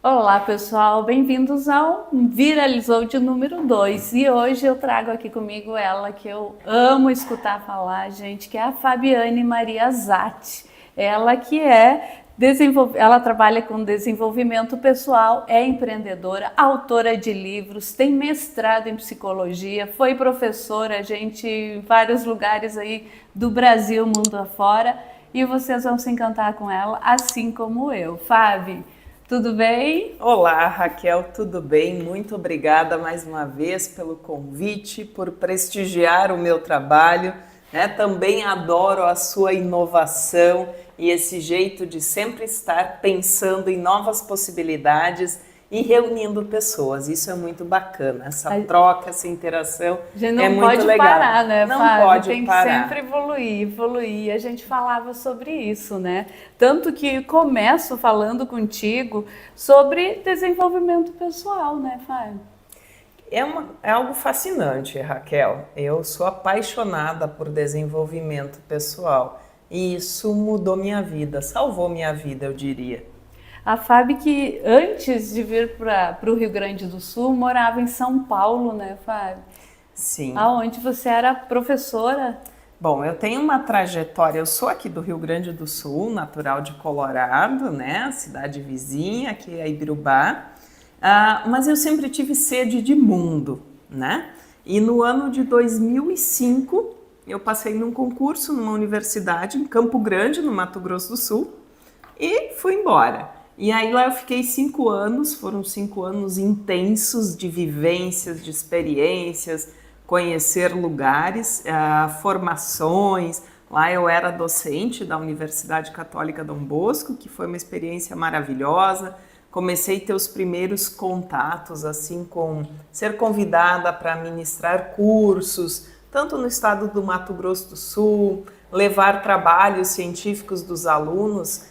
Olá pessoal, bem-vindos ao Viralizou de número 2. E hoje eu trago aqui comigo ela que eu amo escutar falar, gente, que é a Fabiane Maria Zatti. Ela que ela trabalha com desenvolvimento pessoal, é empreendedora, autora de livros, tem mestrado em psicologia, foi professora, gente, em vários lugares aí do Brasil, mundo afora, e vocês vão se encantar com ela, assim como eu. Fábio, tudo bem? Olá, Raquel, tudo bem? Muito obrigada mais uma vez pelo convite, por prestigiar o meu trabalho, né? Também adoro a sua inovação e esse jeito de sempre estar pensando em novas possibilidades e reunindo pessoas. Isso é muito bacana, essa troca, essa interação A gente é não muito pode legal. parar, né, Não Fábio? pode Tem que parar. sempre evoluir, evoluir. A gente falava sobre isso, né? Tanto que começo falando contigo sobre desenvolvimento pessoal, né, Fábio? É algo fascinante, Raquel. Eu sou apaixonada por desenvolvimento pessoal e isso mudou minha vida, salvou minha vida, eu diria. A Fábio que antes de vir para o Rio Grande do Sul morava em São Paulo, né, Fábio? Sim. Aonde você era professora. Bom, eu tenho uma trajetória, eu sou aqui do Rio Grande do Sul, natural de Colorado, né? Cidade vizinha, que é Ibirubá. Mas eu sempre tive sede de mundo, né? E no ano de 2005, eu passei num concurso numa universidade em Campo Grande, no Mato Grosso do Sul, e fui embora. E aí lá eu fiquei 5 anos, foram 5 anos intensos de vivências, de experiências, conhecer lugares, formações. Lá eu era docente da Universidade Católica Dom Bosco, que foi uma experiência maravilhosa. Comecei a ter os primeiros contatos, assim, com ser convidada para ministrar cursos, tanto no estado do Mato Grosso do Sul, levar trabalhos científicos dos alunos.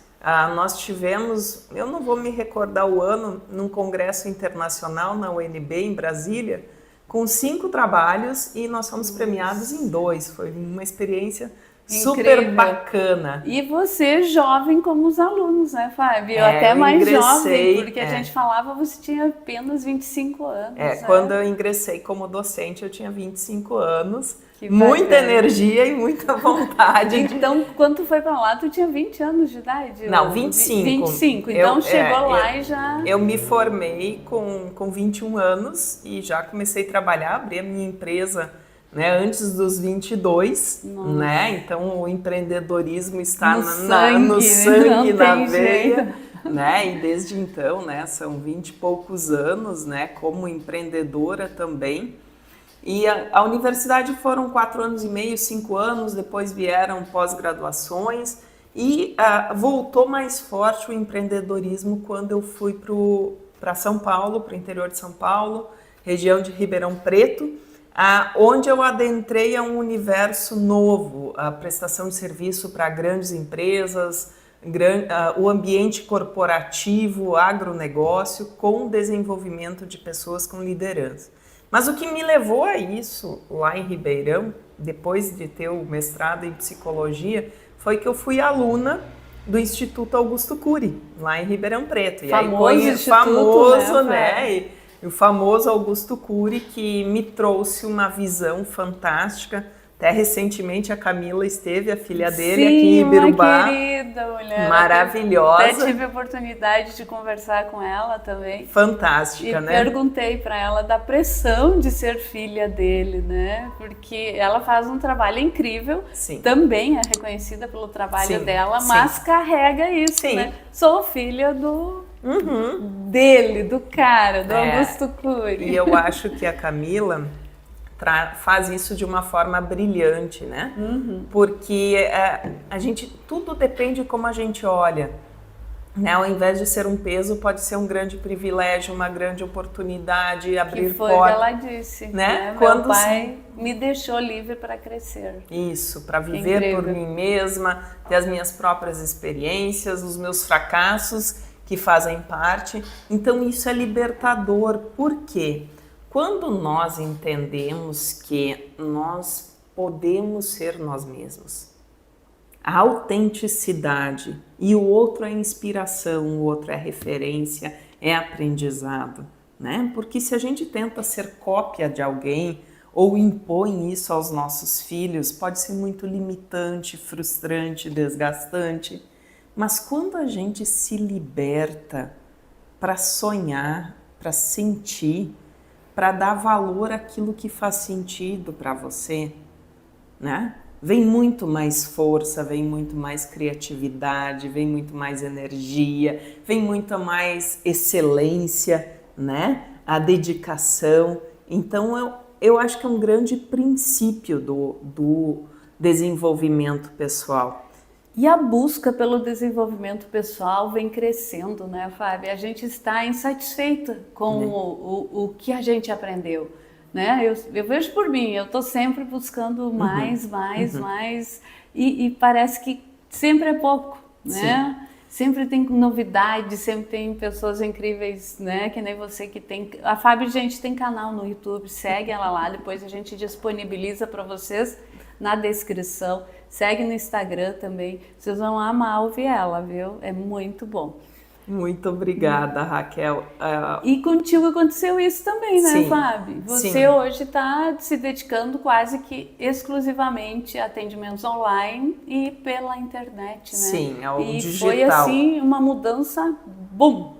Nós tivemos, eu não vou me recordar o ano, num congresso internacional na UNB, em Brasília, com 5 trabalhos e nós fomos premiados em 2. Foi uma experiência super Incrível. bacana. E você jovem como os alunos, né, Fábio? Até Eu mais jovem, ingressei, porque a gente falava você tinha apenas 25 anos, né? quando eu ingressei como docente eu tinha 25 anos, Que muita bacana. energia e muita vontade de... Então, quando tu foi pra lá, tu tinha 20 anos de idade? Não, Ou 25. 25. Então chegou lá e já... Eu me formei com 21 anos e já comecei a trabalhar, abri a minha empresa, né, antes dos 22, né? Então o empreendedorismo está no sangue, na veia, né? E desde então, né, são 20 e poucos anos, né, como empreendedora também. E a universidade foram 4 anos e meio, 5 anos, depois vieram pós-graduações e voltou mais forte o empreendedorismo quando eu fui para São Paulo, para o interior de São Paulo, região de Ribeirão Preto, onde eu adentrei a um universo novo, a prestação de serviço para grandes empresas, o ambiente corporativo, agronegócio, com desenvolvimento de pessoas com liderança. Mas o que me levou a isso lá em Ribeirão, depois de ter o mestrado em psicologia, foi que eu fui aluna do Instituto Augusto Cury, lá em Ribeirão Preto. E Famoso aí instituto, famoso, né? E o famoso Augusto Cury que me trouxe uma visão fantástica. Até recentemente a Camila esteve, a filha dele, Sim, aqui em Ibirubá. uma querida mulher. Maravilhosa. Até tive a oportunidade de conversar com ela também. Fantástica, E né? perguntei para ela da pressão de ser filha dele, né? Porque ela faz um trabalho incrível, Sim. Também é reconhecida pelo trabalho Sim, dela, sim. mas carrega isso, Sim. né? Sou filha dele, do cara, do Augusto Cury. E eu acho que a Camila faz isso de uma forma brilhante, né? Porque a gente, tudo depende de como a gente olha. Né? Ao invés de ser um peso, pode ser um grande privilégio, uma grande oportunidade, abrir Que foi o que portas. ela disse, Né? Meu pai me deixou livre para crescer. Isso, para viver por mim mesma, ter as minhas próprias experiências, os meus fracassos que fazem parte. Então isso é libertador. Por quê? Quando nós entendemos que nós podemos ser nós mesmos, a autenticidade, e o outro é inspiração, o outro é referência, é aprendizado, né? Porque se a gente tenta ser cópia de alguém ou impõe isso aos nossos filhos, pode ser muito limitante, frustrante, desgastante. Mas quando a gente se liberta para sonhar, para sentir, para dar valor àquilo que faz sentido para você, né? Vem muito mais força, vem muito mais criatividade, vem muito mais energia, vem muito mais excelência, né? A dedicação. Então, eu acho que é um grande princípio do desenvolvimento pessoal. E a busca pelo desenvolvimento pessoal vem crescendo, né, Fábio? A gente está insatisfeita com o que a gente aprendeu, né? Eu vejo por mim, eu estou sempre buscando mais, e parece que sempre é pouco, né? Sim. Sempre tem novidades, sempre tem pessoas incríveis, né? Que nem você que tem... A Fábio, gente, tem canal no YouTube, segue ela lá, depois a gente disponibiliza para vocês na descrição. Segue no Instagram também, vocês vão amar ouvir ela, viu? É muito bom. Muito obrigada, Raquel. E contigo aconteceu isso também, né, sim, Fábio? Você sim. Hoje está se dedicando quase que exclusivamente a atendimentos online e pela internet, né? Sim, ao digital. E foi assim uma mudança, bum!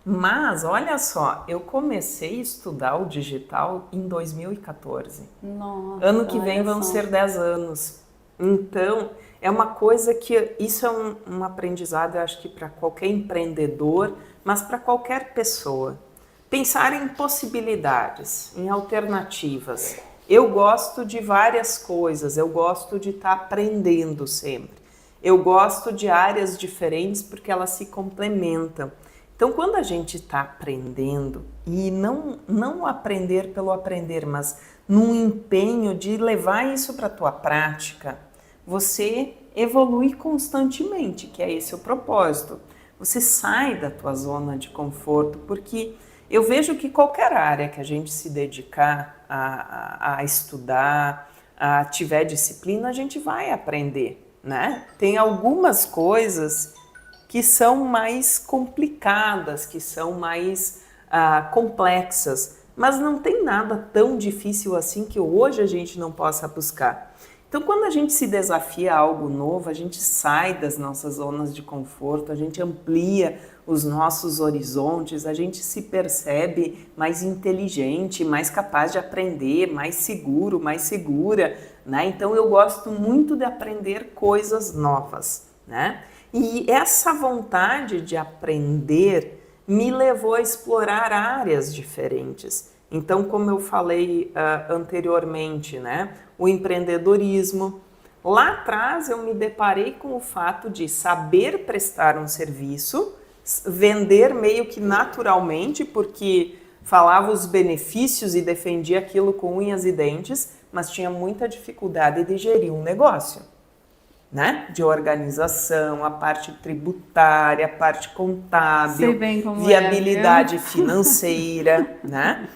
Mas, olha só, eu comecei a estudar o digital em 2014. Nossa, ano que vem vão ser 10 anos. Então, é uma coisa que... Isso é um aprendizado, eu acho que para qualquer empreendedor, mas para qualquer pessoa. Pensar em possibilidades, em alternativas. Eu gosto de várias coisas, eu gosto de estar aprendendo sempre. Eu gosto de áreas diferentes porque elas se complementam. Então, quando a gente está aprendendo, e não aprender pelo aprender, mas num empenho de levar isso para a tua prática, você evolui constantemente, que é esse o propósito. Você sai da tua zona de conforto, porque eu vejo que qualquer área que a gente se dedicar a estudar, a tiver disciplina, a gente vai aprender, né? Tem algumas coisas que são mais complicadas, que são mais complexas, mas não tem nada tão difícil assim que hoje a gente não possa buscar. Então, quando a gente se desafia a algo novo, a gente sai das nossas zonas de conforto, a gente amplia os nossos horizontes, a gente se percebe mais inteligente, mais capaz de aprender, mais seguro, mais segura, né? Então, eu gosto muito de aprender coisas novas, né? E essa vontade de aprender me levou a explorar áreas diferentes. Então, como eu falei anteriormente, né, o empreendedorismo. Lá atrás eu me deparei com o fato de saber prestar um serviço, vender meio que naturalmente, porque falava os benefícios e defendia aquilo com unhas e dentes, mas tinha muita dificuldade de gerir um negócio, né? De organização, a parte tributária, a parte contábil, viabilidade financeira, né?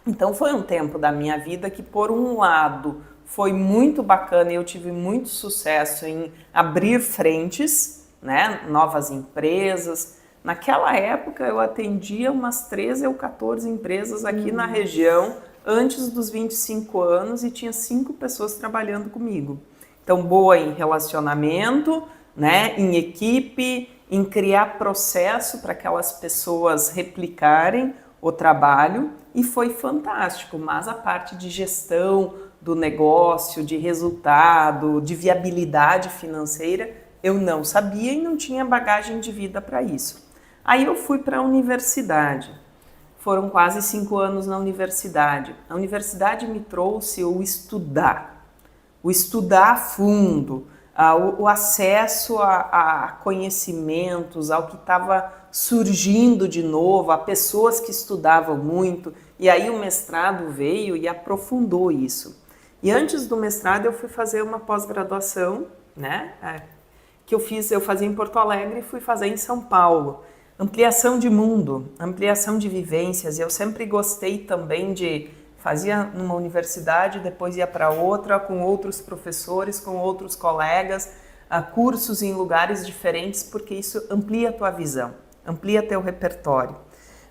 Então foi um tempo da minha vida que, por um lado, foi muito bacana e eu tive muito sucesso em abrir frentes, né? Novas empresas. Naquela época eu atendia umas 13 ou 14 empresas aqui na região antes dos 25 anos e tinha 5 pessoas trabalhando comigo. Então, boa em relacionamento, né? Em equipe, em criar processo para aquelas pessoas replicarem o trabalho, e foi fantástico, mas a parte de gestão do negócio, de resultado, de viabilidade financeira, eu não sabia e não tinha bagagem de vida para isso. Aí eu fui para a universidade, foram quase 5 anos na universidade. A universidade me trouxe o estudar a fundo, o acesso a conhecimentos, ao que estava surgindo de novo, a pessoas que estudavam muito, e aí o mestrado veio e aprofundou isso. E antes do mestrado eu fui fazer uma pós-graduação, né, que eu fazia em Porto Alegre e fui fazer em São Paulo. Ampliação de mundo, ampliação de vivências, e eu sempre gostei também fazia numa universidade, depois ia para outra, com outros professores, com outros colegas, cursos em lugares diferentes, porque isso amplia a tua visão, amplia teu repertório.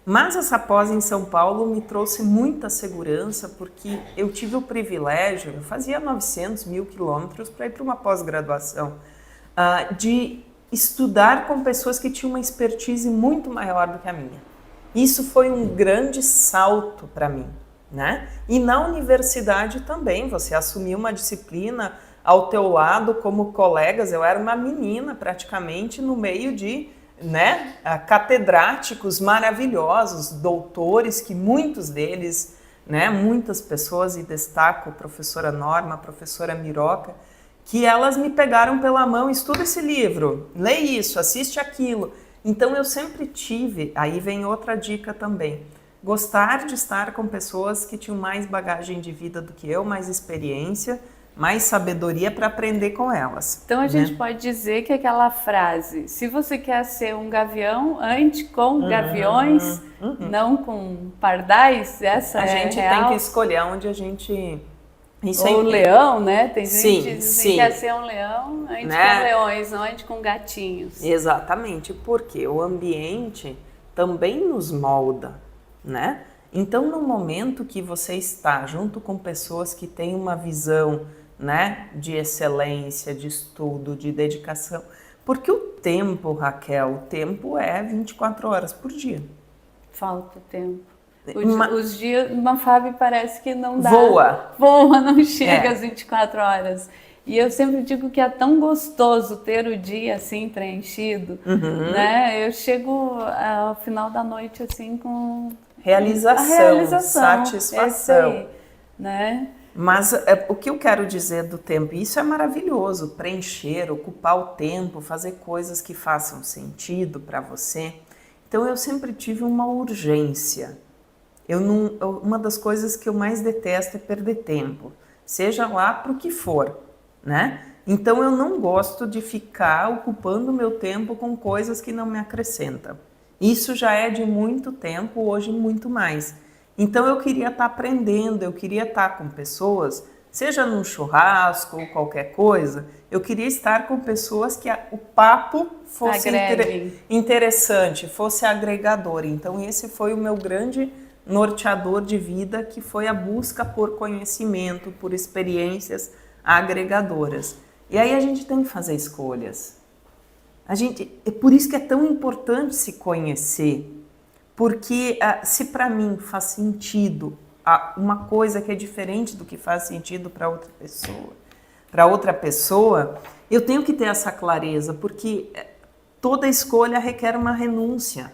Mas essa pós em São Paulo me trouxe muita segurança, porque eu tive o privilégio, eu fazia 900 mil quilômetros para ir para uma pós-graduação, de estudar com pessoas que tinham uma expertise muito maior do que a minha. Isso foi um grande salto para mim, né? E na universidade também, você assumiu uma disciplina ao teu lado como colegas. Eu era uma menina praticamente no meio de, né, catedráticos maravilhosos, doutores, que muitos deles, né, muitas pessoas, e destaco a professora Norma, a professora Miroca, que elas me pegaram pela mão: estuda esse livro, lê isso, assiste aquilo. Então eu sempre tive, aí vem outra dica também, gostar de estar com pessoas que tinham mais bagagem de vida do que eu, mais experiência, mais sabedoria para aprender com elas. Então a gente pode dizer que aquela frase: se você quer ser um gavião, ande com gaviões, não com pardais, essa a gente real. tem que escolher onde a gente... Isso Ou leão, né? Tem gente que diz que quer ser um leão, ande com leões, não ande com gatinhos. Exatamente, porque o ambiente também nos molda, né? Então, no momento que você está junto com pessoas que têm uma visão, né, de excelência, de estudo, de dedicação, porque o tempo, Raquel, o tempo é 24 horas por dia. Falta tempo. Os dias, uma Fábio parece que não dá. Voa, não chega às 24 horas. E eu sempre digo que é tão gostoso ter o dia assim preenchido, né? Eu chego ao final da noite assim com realização, satisfação, aí, né? Mas o que eu quero dizer do tempo, isso é maravilhoso, preencher, ocupar o tempo, fazer coisas que façam sentido para você. Então eu sempre tive uma urgência. Uma das coisas que eu mais detesto é perder tempo, seja lá para o que for, né? Então eu não gosto de ficar ocupando meu tempo com coisas que não me acrescentam. Isso já é de muito tempo, hoje muito mais. Então eu queria estar aprendendo, eu queria estar com pessoas, seja num churrasco ou qualquer coisa, eu queria estar com pessoas que o papo fosse interessante, fosse agregador. Então esse foi o meu grande norteador de vida, que foi a busca por conhecimento, por experiências agregadoras. E aí a gente tem que fazer escolhas. É por isso que é tão importante se conhecer, porque se para mim faz sentido uma coisa que é diferente do que faz sentido para outra pessoa, eu tenho que ter essa clareza, porque toda escolha requer uma renúncia.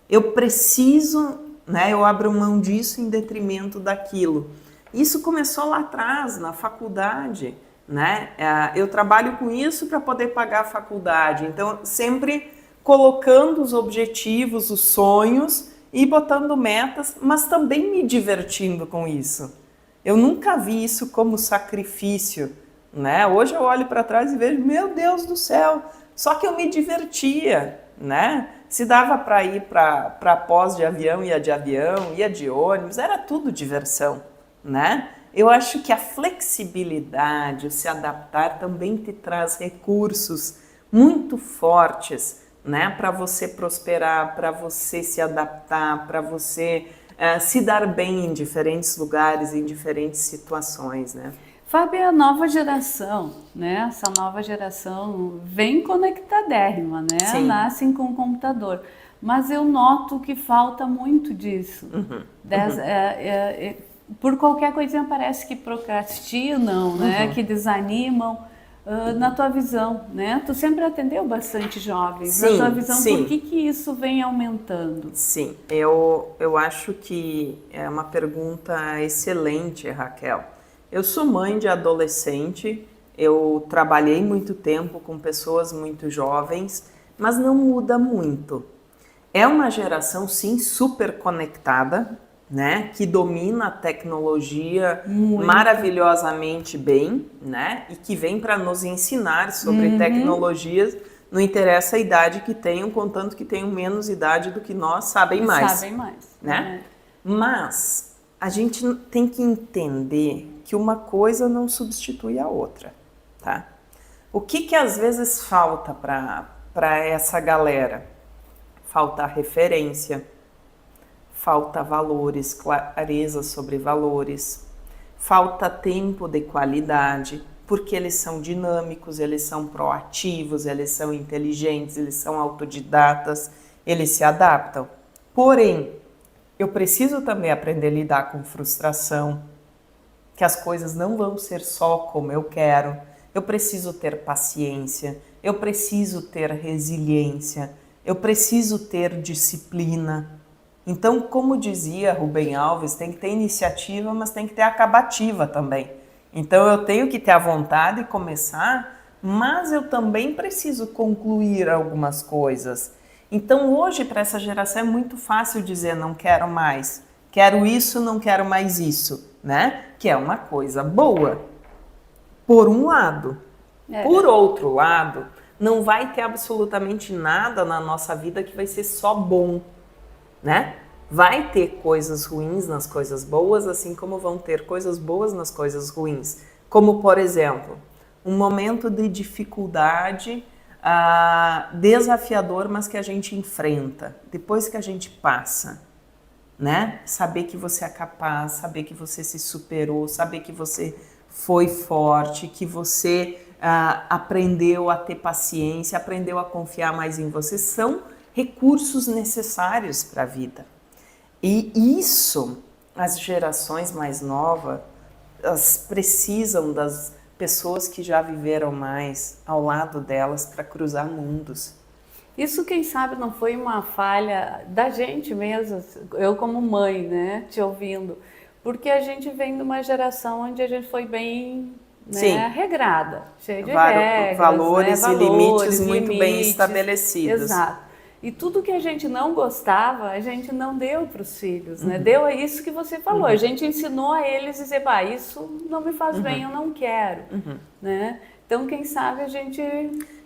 Eu preciso, né, eu abro mão disso em detrimento daquilo. Isso começou lá atrás, na faculdade, né? Eu trabalho com isso para poder pagar a faculdade, então sempre colocando os objetivos, os sonhos e botando metas, mas também me divertindo com isso. Eu nunca vi isso como sacrifício, né? Hoje eu olho para trás e vejo, meu Deus do céu, só que eu me divertia, né? Se dava para ir para pós de avião, ia de ônibus, era tudo diversão, né? Eu acho que a flexibilidade, o se adaptar também te traz recursos muito fortes, né, para você prosperar, para você se adaptar, para você se dar bem em diferentes lugares, em diferentes situações, né? Fábio, é a nova geração, né? Essa nova geração vem conectadérrima, né? Sim. Nascem com o computador. Mas eu noto que falta muito disso. Por qualquer coisinha parece que procrastinam, né? Que desanimam. Na tua visão, né? Tu sempre atendeu bastante jovens. Sim, na tua visão, sim. Por que isso vem aumentando? Sim, eu acho que é uma pergunta excelente, Raquel. Eu sou mãe de adolescente, eu trabalhei muito tempo com pessoas muito jovens, mas não muda muito. É uma geração, sim, super conectada, né, que domina a tecnologia maravilhosamente bem, né, e que vem para nos ensinar sobre tecnologias. Não interessa a idade que tenham, contanto que tenham menos idade do que nós, sabem mais. Né? Mas a gente tem que entender que uma coisa não substitui a outra, tá? O que às vezes falta para essa galera? Falta referência, falta valores, clareza sobre valores, falta tempo de qualidade, porque eles são dinâmicos, eles são proativos, eles são inteligentes, eles são autodidatas, eles se adaptam. Porém, eu preciso também aprender a lidar com frustração, que as coisas não vão ser só como eu quero. Eu preciso ter paciência, eu preciso ter resiliência, eu preciso ter disciplina. Então, como dizia Rubem Alves, tem que ter iniciativa, mas tem que ter acabativa também. Então, eu tenho que ter a vontade de começar, mas eu também preciso concluir algumas coisas. Então, hoje, para essa geração, é muito fácil dizer não quero mais. Quero isso, não quero mais isso, né? Que é uma coisa boa, por um lado. Por outro lado, não vai ter absolutamente nada na nossa vida que vai ser só bom, né? Vai ter coisas ruins nas coisas boas, assim como vão ter coisas boas nas coisas ruins. Como, por exemplo, um momento de dificuldade desafiador, mas que a gente enfrenta, depois que a gente passa, né? Saber que você é capaz, saber que você se superou, saber que você foi forte, que você aprendeu a ter paciência, aprendeu a confiar mais em você, são recursos necessários para a vida. E isso, as gerações mais novas, elas precisam das pessoas que já viveram mais ao lado delas para cruzar mundos. Isso, quem sabe, não foi uma falha da gente mesmo, eu como mãe, né, te ouvindo, porque a gente vem de uma geração onde a gente foi bem, né, regrada, cheia de regras, valores, né, e limites muito bem estabelecidos. Exato. E tudo que a gente não gostava, a gente não deu para os filhos, né? Deu a isso que você falou. A gente ensinou a eles a dizer, bah, isso não me faz bem, eu não quero, né? Então, quem sabe a gente...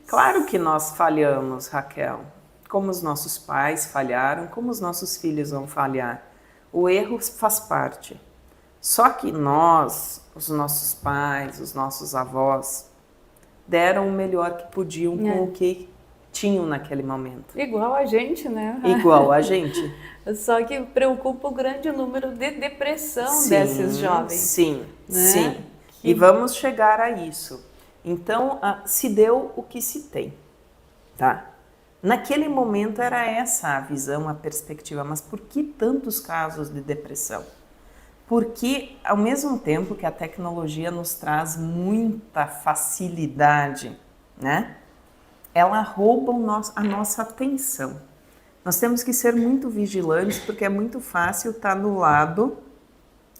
Claro que nós falhamos, Raquel, como os nossos pais falharam, como os nossos filhos vão falhar. O erro faz parte. Só que nós, os nossos pais, os nossos avós, deram o melhor que podiam com o que tinham naquele momento. Igual a gente, né? Igual a gente. Só que preocupa o grande número de depressão desses jovens. Sim, né? sim. E vamos chegar a isso. Então, se deu o que se tem, tá? Naquele momento era essa a visão, a perspectiva, mas por que tantos casos de depressão? Porque, ao mesmo tempo que a tecnologia nos traz muita facilidade, né? Ela rouba a nossa atenção. Nós temos que ser muito vigilantes, porque é muito fácil estar no lado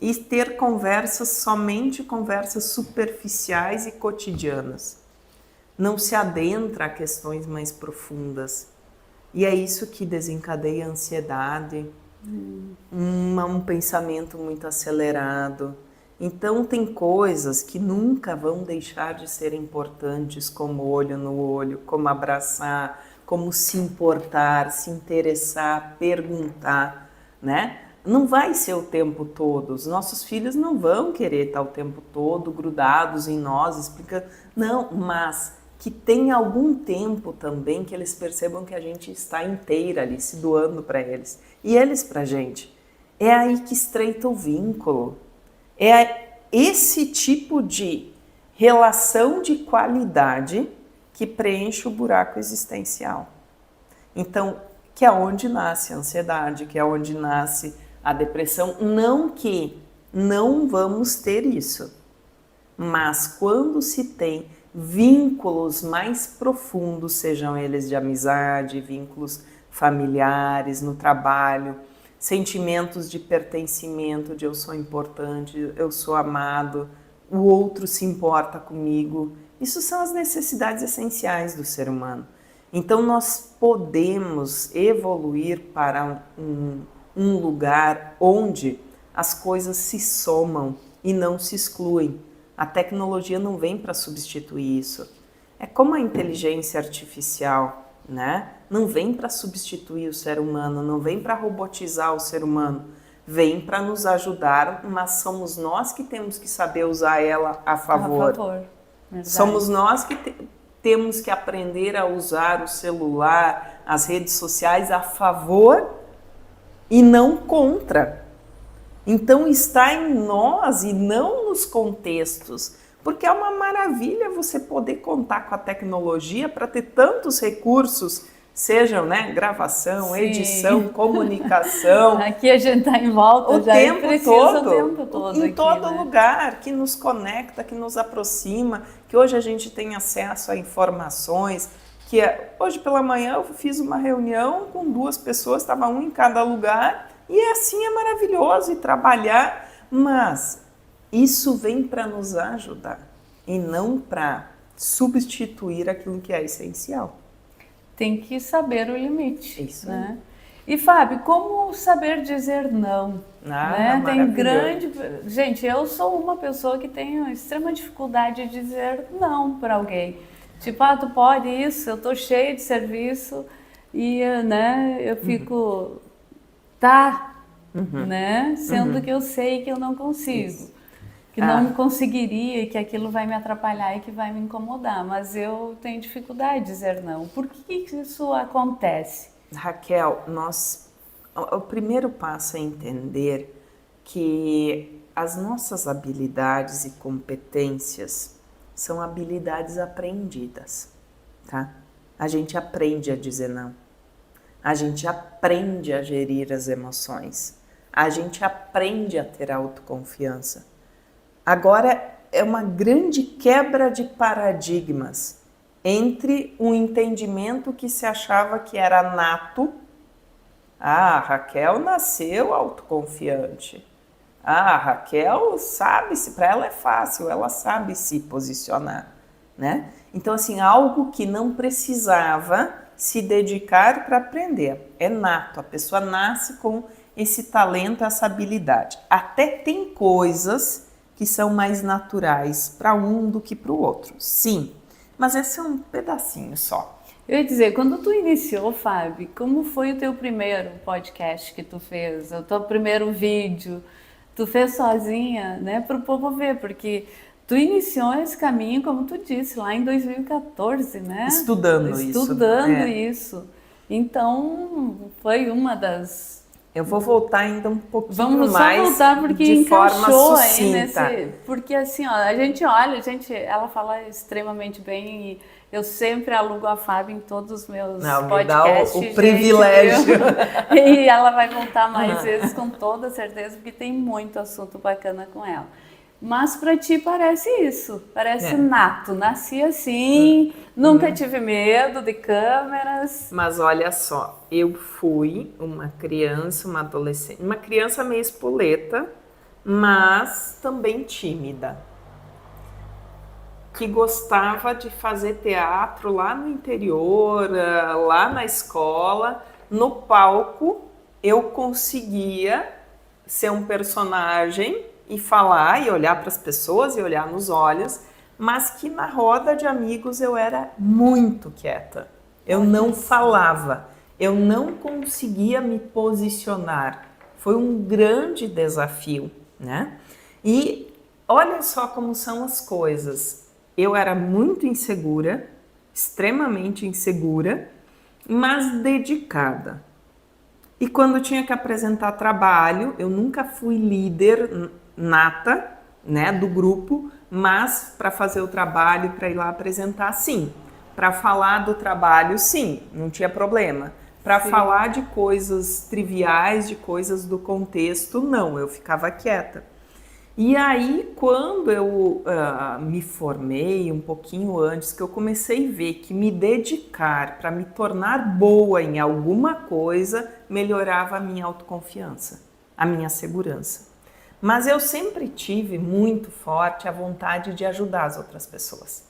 e ter somente conversas superficiais e cotidianas. Não se adentra a questões mais profundas. E é isso que desencadeia a ansiedade, um pensamento muito acelerado. Então, tem coisas que nunca vão deixar de ser importantes, como olho no olho, como abraçar, como se importar, se interessar, perguntar, né? Não vai ser o tempo todo. Os nossos filhos não vão querer estar o tempo todo grudados em nós, explicando. Não, mas que tenha algum tempo também que eles percebam que a gente está inteira ali, se doando para eles. E eles para a gente. É aí que estreita o vínculo. É esse tipo de relação de qualidade que preenche o buraco existencial. Então, que é onde nasce a ansiedade, que é onde nasce a depressão. Não que não vamos ter isso, mas quando se tem vínculos mais profundos, sejam eles de amizade, vínculos familiares, no trabalho, sentimentos de pertencimento, de eu sou importante, eu sou amado, o outro se importa comigo. Isso são as necessidades essenciais do ser humano. Então nós podemos evoluir para um lugar onde as coisas se somam e não se excluem. A tecnologia não vem para substituir isso. É como a inteligência artificial, né? Não vem para substituir o ser humano, não vem para robotizar o ser humano, vem para nos ajudar, mas somos nós que temos que saber usar ela a favor. Verdade. Somos nós que temos que aprender a usar o celular, as redes sociais a favor e não contra. Então está em nós e não nos contextos, porque é uma maravilha você poder contar com a tecnologia para ter tantos recursos, sejam, né, gravação, Sim. edição, comunicação. Aqui a gente está em volta o já tempo e precisa todo, o tempo todo em aqui, todo né? lugar, que nos conecta, que nos aproxima, que hoje a gente tem acesso a informações, que hoje pela manhã eu fiz uma reunião com 2 pessoas, estava um em cada lugar, e assim é maravilhoso e trabalhar, mas isso vem para nos ajudar e não para substituir aquilo que é essencial. Tem que saber o limite. Isso. Né? E Fábio, como saber dizer não? Né? Tem grande. Gente, eu sou uma pessoa que tenho extrema dificuldade de dizer não para alguém. Tipo, tu pode isso, eu tô cheia de serviço e, né, eu fico, né, sendo que eu sei que eu não consigo. Isso. Que não conseguiria e que aquilo vai me atrapalhar e que vai me incomodar, mas eu tenho dificuldade de dizer não. Por que isso acontece? Raquel, o primeiro passo é entender que as nossas habilidades e competências são habilidades aprendidas, tá? A gente aprende a dizer não. A gente aprende a gerir as emoções. A gente aprende a ter autoconfiança. Agora, é uma grande quebra de paradigmas entre um entendimento que se achava que era nato. Ah, a Raquel nasceu autoconfiante. Ah, a Raquel sabe, para ela é fácil, ela sabe se posicionar, né? Então, assim, algo que não precisava se dedicar para aprender. É nato, a pessoa nasce com esse talento, essa habilidade. Até tem coisas que são mais naturais para um do que para o outro. Sim, mas esse é um pedacinho só. Eu ia dizer, quando tu iniciou, Fábio, como foi o teu primeiro podcast que tu fez? O teu primeiro vídeo? Tu fez sozinha, né? Para o povo ver, porque tu iniciou esse caminho, como tu disse, lá em 2014, né? Estudando isso. Então, foi uma das... Eu vou voltar ainda um pouquinho Vamos mais só voltar porque de forma encaixou sucinta. aí nesse... Porque assim, ó, a gente olha, ela fala extremamente bem e eu sempre alugo a Fábio em todos os meus podcasts. Me dá o privilégio. E ela vai voltar mais vezes com toda certeza, porque tem muito assunto bacana com ela. Mas para ti parece isso, parece nato, nasci assim, nunca tive medo de câmeras. Mas olha só, eu fui uma criança, uma adolescente, uma criança meio espoleta, mas também tímida, que gostava de fazer teatro lá no interior, lá na escola. No palco eu conseguia ser um personagem e falar e olhar para as pessoas e olhar nos olhos, mas que na roda de amigos eu era muito quieta. Eu não falava, eu não conseguia me posicionar. Foi um grande desafio, né? E olha só como são as coisas. Eu era muito insegura, extremamente insegura, mas dedicada. E quando tinha que apresentar trabalho, eu nunca fui líder nata, né, do grupo, mas para fazer o trabalho, para ir lá apresentar, sim. Para falar do trabalho, sim, não tinha problema. Para falar de coisas triviais, de coisas do contexto, não, eu ficava quieta. E aí, quando eu me formei, um pouquinho antes, que eu comecei a ver que me dedicar para me tornar boa em alguma coisa, melhorava a minha autoconfiança, a minha segurança. Mas eu sempre tive muito forte a vontade de ajudar as outras pessoas,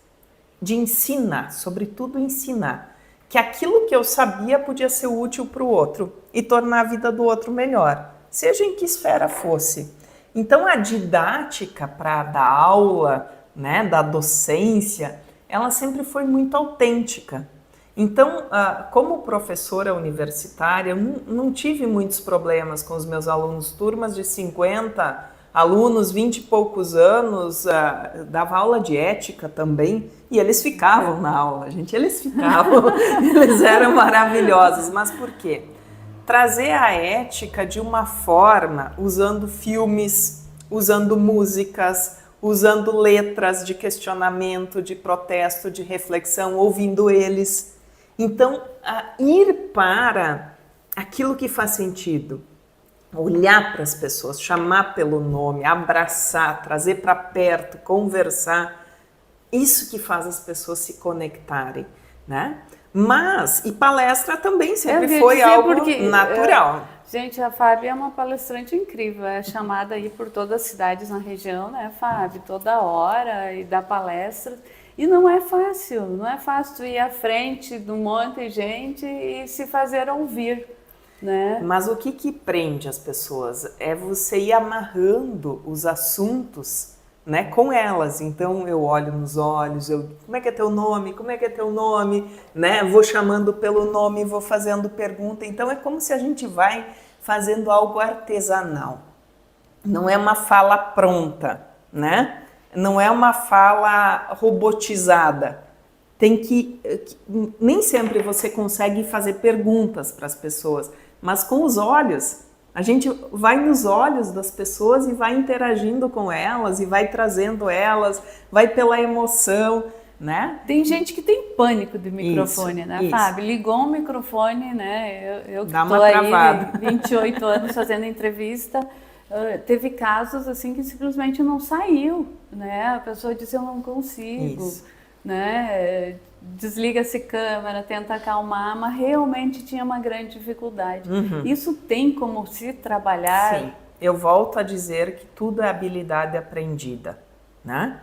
de ensinar, sobretudo ensinar, que aquilo que eu sabia podia ser útil para o outro e tornar a vida do outro melhor, seja em que esfera fosse. Então a didática para dar aula, né, da docência, ela sempre foi muito autêntica. Então, como professora universitária, eu não tive muitos problemas com os meus alunos, turmas de 50 alunos, 20 e poucos anos, dava aula de ética também, e eles ficavam na aula, gente, eles ficavam, eles eram maravilhosos. Mas por quê? Trazer a ética de uma forma, usando filmes, usando músicas, usando letras de questionamento, de protesto, de reflexão, ouvindo eles. Então, ir para aquilo que faz sentido, olhar para as pessoas, chamar pelo nome, abraçar, trazer para perto, conversar, isso que faz as pessoas se conectarem, né? Mas, e palestra também sempre foi algo natural. Gente, a Fábio é uma palestrante incrível, é chamada aí por todas as cidades na região, né, Fábio? Toda hora e dá palestras. E não é fácil tu ir à frente de um monte de gente e se fazer ouvir, né? Mas o que prende as pessoas é você ir amarrando os assuntos, né, com elas. Então eu olho nos olhos, como é que é teu nome? Como é que é teu nome? Né? Vou chamando pelo nome, vou fazendo pergunta. Então é como se a gente vai fazendo algo artesanal. Não é uma fala pronta, né? Não é uma fala robotizada. Nem sempre você consegue fazer perguntas para as pessoas, mas com os olhos. A gente vai nos olhos das pessoas e vai interagindo com elas e vai trazendo elas, vai pela emoção, né? Tem gente que tem pânico do microfone, isso, né, Fábio? Ligou um microfone, né? Eu que estou aí 28 anos fazendo entrevista, teve casos assim que simplesmente não saiu, né? A pessoa disse, eu não consigo, né? Desliga-se câmera, tenta acalmar, mas realmente tinha uma grande dificuldade. Isso tem como se trabalhar? Sim, eu volto a dizer que tudo é habilidade aprendida, né?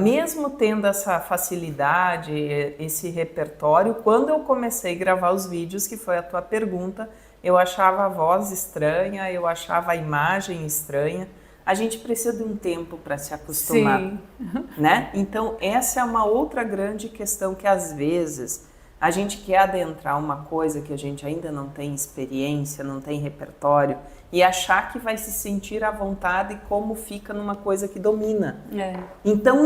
Mesmo tendo essa facilidade, esse repertório, quando eu comecei a gravar os vídeos, que foi a tua pergunta, eu achava a voz estranha, eu achava a imagem estranha. A gente precisa de um tempo para se acostumar, sim, né? Então, essa é uma outra grande questão que, às vezes, a gente quer adentrar uma coisa que a gente ainda não tem experiência, não tem repertório, e achar que vai se sentir à vontade como fica numa coisa que domina. Então,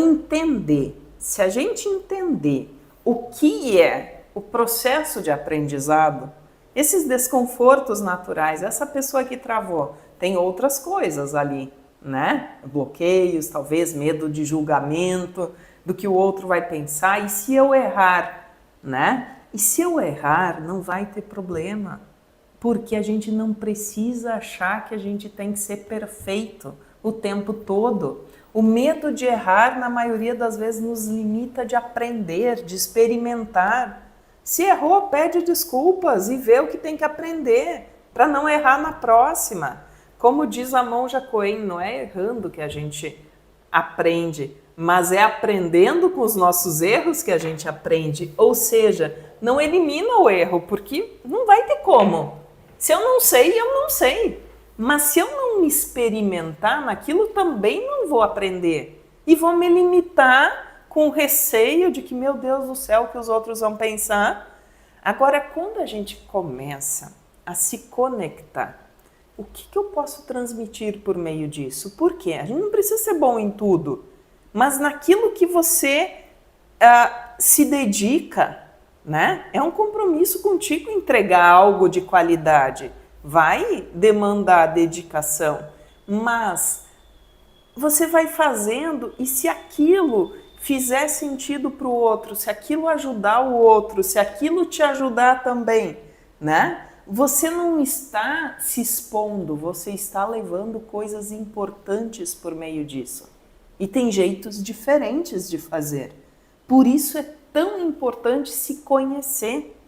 se a gente entender o que é o processo de aprendizado, esses desconfortos naturais, essa pessoa que travou, tem outras coisas ali, né? Bloqueios, talvez medo de julgamento, do que o outro vai pensar. E se eu errar, né? E se eu errar, não vai ter problema, porque a gente não precisa achar que a gente tem que ser perfeito o tempo todo. O medo de errar, na maioria das vezes, nos limita de aprender, de experimentar. Se errou, pede desculpas e vê o que tem que aprender para não errar na próxima. Como diz a Monja Coen, não é errando que a gente aprende, mas é aprendendo com os nossos erros que a gente aprende. Ou seja, não elimina o erro, porque não vai ter como. Se eu não sei, eu não sei. Mas se eu não me experimentar naquilo, também não vou aprender. E vou me limitar com receio de que, meu Deus do céu, o que os outros vão pensar. Agora, quando a gente começa a se conectar, o que eu posso transmitir por meio disso? Por quê? A gente não precisa ser bom em tudo, mas naquilo que você se dedica, né? É um compromisso contigo entregar algo de qualidade. Vai demandar dedicação, mas você vai fazendo, e se aquilo fizer sentido para o outro, se aquilo ajudar o outro, se aquilo te ajudar também, né? Você não está se expondo, você está levando coisas importantes por meio disso. E tem jeitos diferentes de fazer. Por isso é tão importante se conhecer,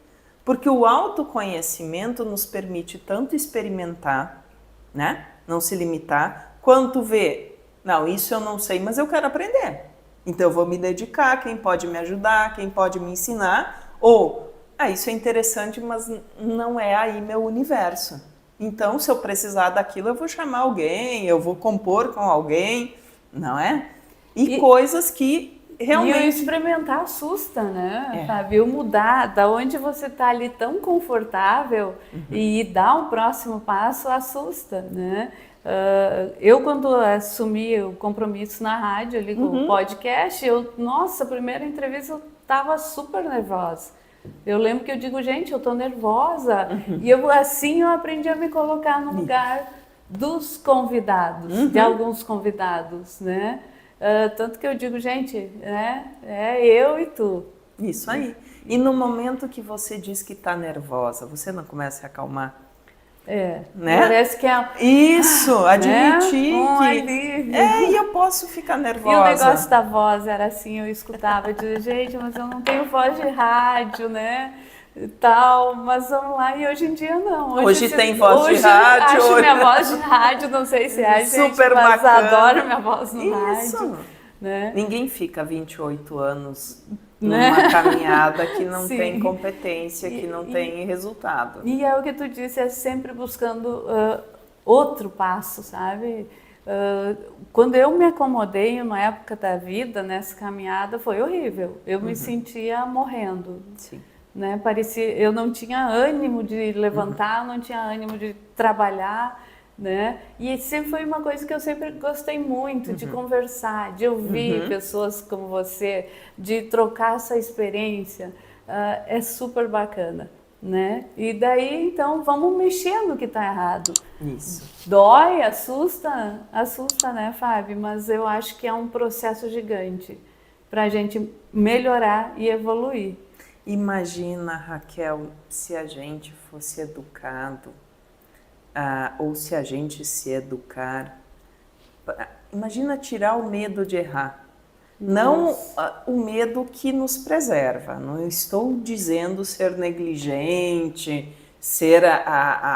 porque o autoconhecimento nos permite tanto experimentar, né? Não se limitar, quanto ver, não, isso eu não sei, mas eu quero aprender. Então eu vou me dedicar, quem pode me ajudar, quem pode me ensinar, ou isso é interessante, mas não é aí meu universo. Então, se eu precisar daquilo, eu vou chamar alguém, eu vou compor com alguém, não é? E coisas que realmente... E o experimentar assusta, né, Fábio? Mudar, da onde você está ali tão confortável e dar um próximo passo assusta, né? Eu, quando assumi o compromisso na rádio, ali com o podcast, nossa, a primeira entrevista eu estava super nervosa. Eu lembro que eu digo, gente, eu tô nervosa. E assim eu aprendi a me colocar no lugar dos convidados, de alguns convidados, né? Tanto que eu digo, gente, é eu e tu. Isso aí. E no momento que você diz que está nervosa, você não começa a acalmar? Né? Parece que é... Isso, admitir um que... alívio. E eu posso ficar nervosa. E o negócio da voz era assim, eu escutava, eu dizia, gente, mas eu não tenho voz de rádio, né? E tal, mas vamos lá, e hoje em dia não. Hoje tem voz de rádio. Acho minha voz de rádio, não sei se é, gente, super mas bacana. Adoro minha voz no Isso. rádio. Né? Ninguém fica 28 anos numa caminhada que não tem competência, que não tem resultado. E é o que tu disse, é sempre buscando outro passo, sabe? Quando eu me acomodei em uma época da vida, nessa caminhada, foi horrível. Eu me sentia morrendo. Sim. Né? Parecia, eu não tinha ânimo de levantar, não tinha ânimo de trabalhar, né? E sempre foi uma coisa que eu sempre gostei muito, de conversar, de ouvir pessoas como você, de trocar essa experiência. É super bacana, né? E daí, então, vamos mexer no que está errado. Isso. Dói, assusta, né, Fábio? Mas eu acho que é um processo gigante para a gente melhorar e evoluir. Imagina, Raquel, se a gente fosse educado, ou se a gente se educar. Imagina tirar o medo de errar. Não o medo que nos preserva. Não estou dizendo ser negligente,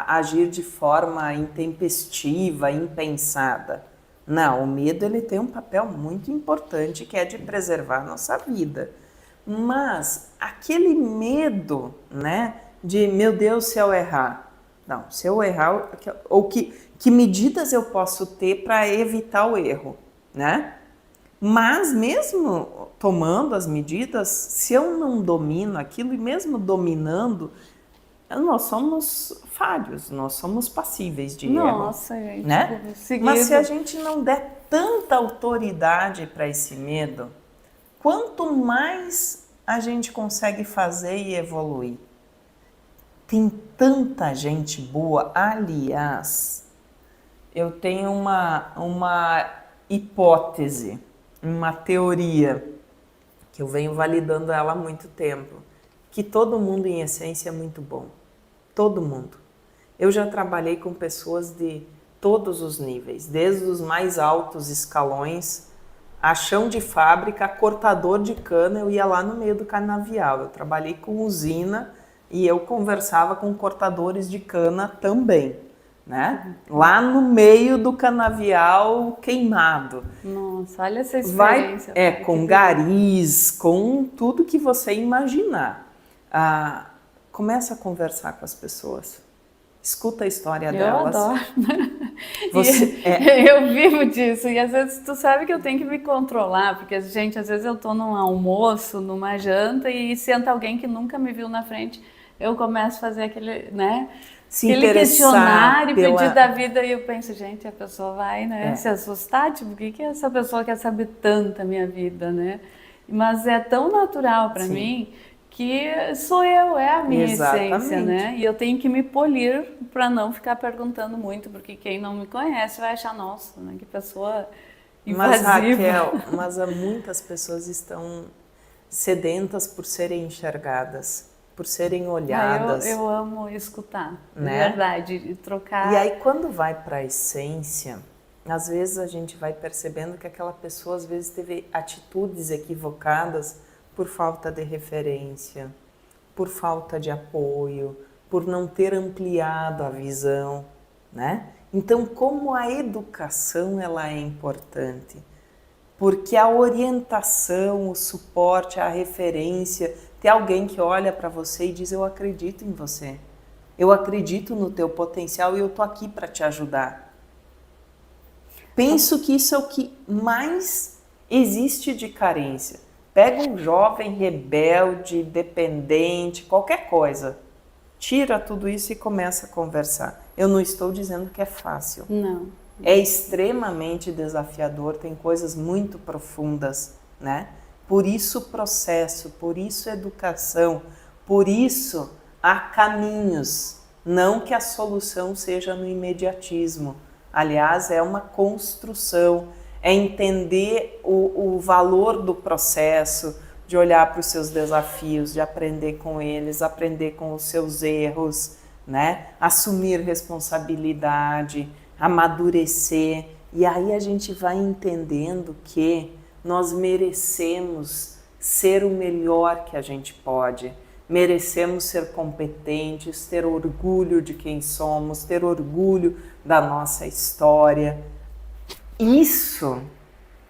agir de forma intempestiva, impensada. Não, o medo ele tem um papel muito importante que é de preservar a nossa vida. Mas aquele medo, né, de meu Deus, se eu errar. Não, se eu errar, ou que medidas eu posso ter para evitar o erro, né? Mas mesmo tomando as medidas, se eu não domino aquilo, e mesmo dominando, nós somos falhos, nós somos passíveis de erro. Nossa, gente. Né? Mas se a gente não der tanta autoridade para esse medo, quanto mais a gente consegue fazer e evoluir. Tem tanta gente boa. Aliás, eu tenho uma hipótese, uma teoria, que eu venho validando ela há muito tempo, que todo mundo, em essência, é muito bom. Todo mundo. Eu já trabalhei com pessoas de todos os níveis, desde os mais altos escalões, a chão de fábrica, cortador de cana, eu ia lá no meio do canavial. Eu trabalhei com usina e eu conversava com cortadores de cana também, né? Lá no meio do canavial queimado. Nossa, olha essa experiência. Com garis, com tudo que você imaginar. Começa a conversar com as pessoas. Escuta a história delas. Eu adoro. Eu vivo disso. E às vezes tu sabe que eu tenho que me controlar, porque, gente, às vezes eu tô num almoço, numa janta e senta alguém que nunca me viu na frente, eu começo a fazer aquele, né? Aquele questionário, pedir da vida, e eu penso, gente, a pessoa vai, né, se assustar, tipo, o que essa pessoa quer saber tanto da minha vida, né? Mas é tão natural para mim que sou eu, é a minha essência, né? E eu tenho que me polir para não ficar perguntando muito, porque quem não me conhece vai achar, nossa, né, que pessoa invasiva. Mas, Raquel, muitas pessoas estão sedentas por serem enxergadas, por serem olhadas. Eu amo escutar, né? Verdade, e trocar. E aí, quando vai para a essência, às vezes a gente vai percebendo que aquela pessoa, às vezes, teve atitudes equivocadas por falta de referência, por falta de apoio, por não ter ampliado a visão, né? Então, como a educação ela é importante? Porque a orientação, o suporte, a referência, ter alguém que olha para você e diz, eu acredito em você, eu acredito no teu potencial e eu tô aqui para te ajudar. Penso que isso é o que mais existe de carência. Pega um jovem rebelde, dependente, qualquer coisa. Tira tudo isso e começa a conversar. Eu não estou dizendo que é fácil. Não. É extremamente desafiador, tem coisas muito profundas, né? Por isso o processo, por isso a educação, por isso há caminhos. Não que a solução seja no imediatismo. Aliás, é uma construção, é entender o valor do processo, de olhar para os seus desafios, de aprender com eles, aprender com os seus erros, né? Assumir responsabilidade, amadurecer. E aí a gente vai entendendo que nós merecemos ser o melhor que a gente pode. Merecemos ser competentes, ter orgulho de quem somos, ter orgulho da nossa história. Isso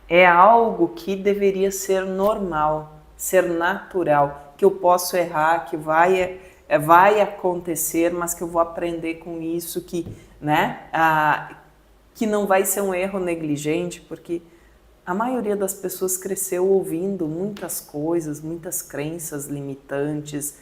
é algo que deveria ser normal, ser natural, que eu posso errar, que vai acontecer, mas que eu vou aprender com isso, que, né, que não vai ser um erro negligente, porque a maioria das pessoas cresceu ouvindo muitas coisas, muitas crenças limitantes,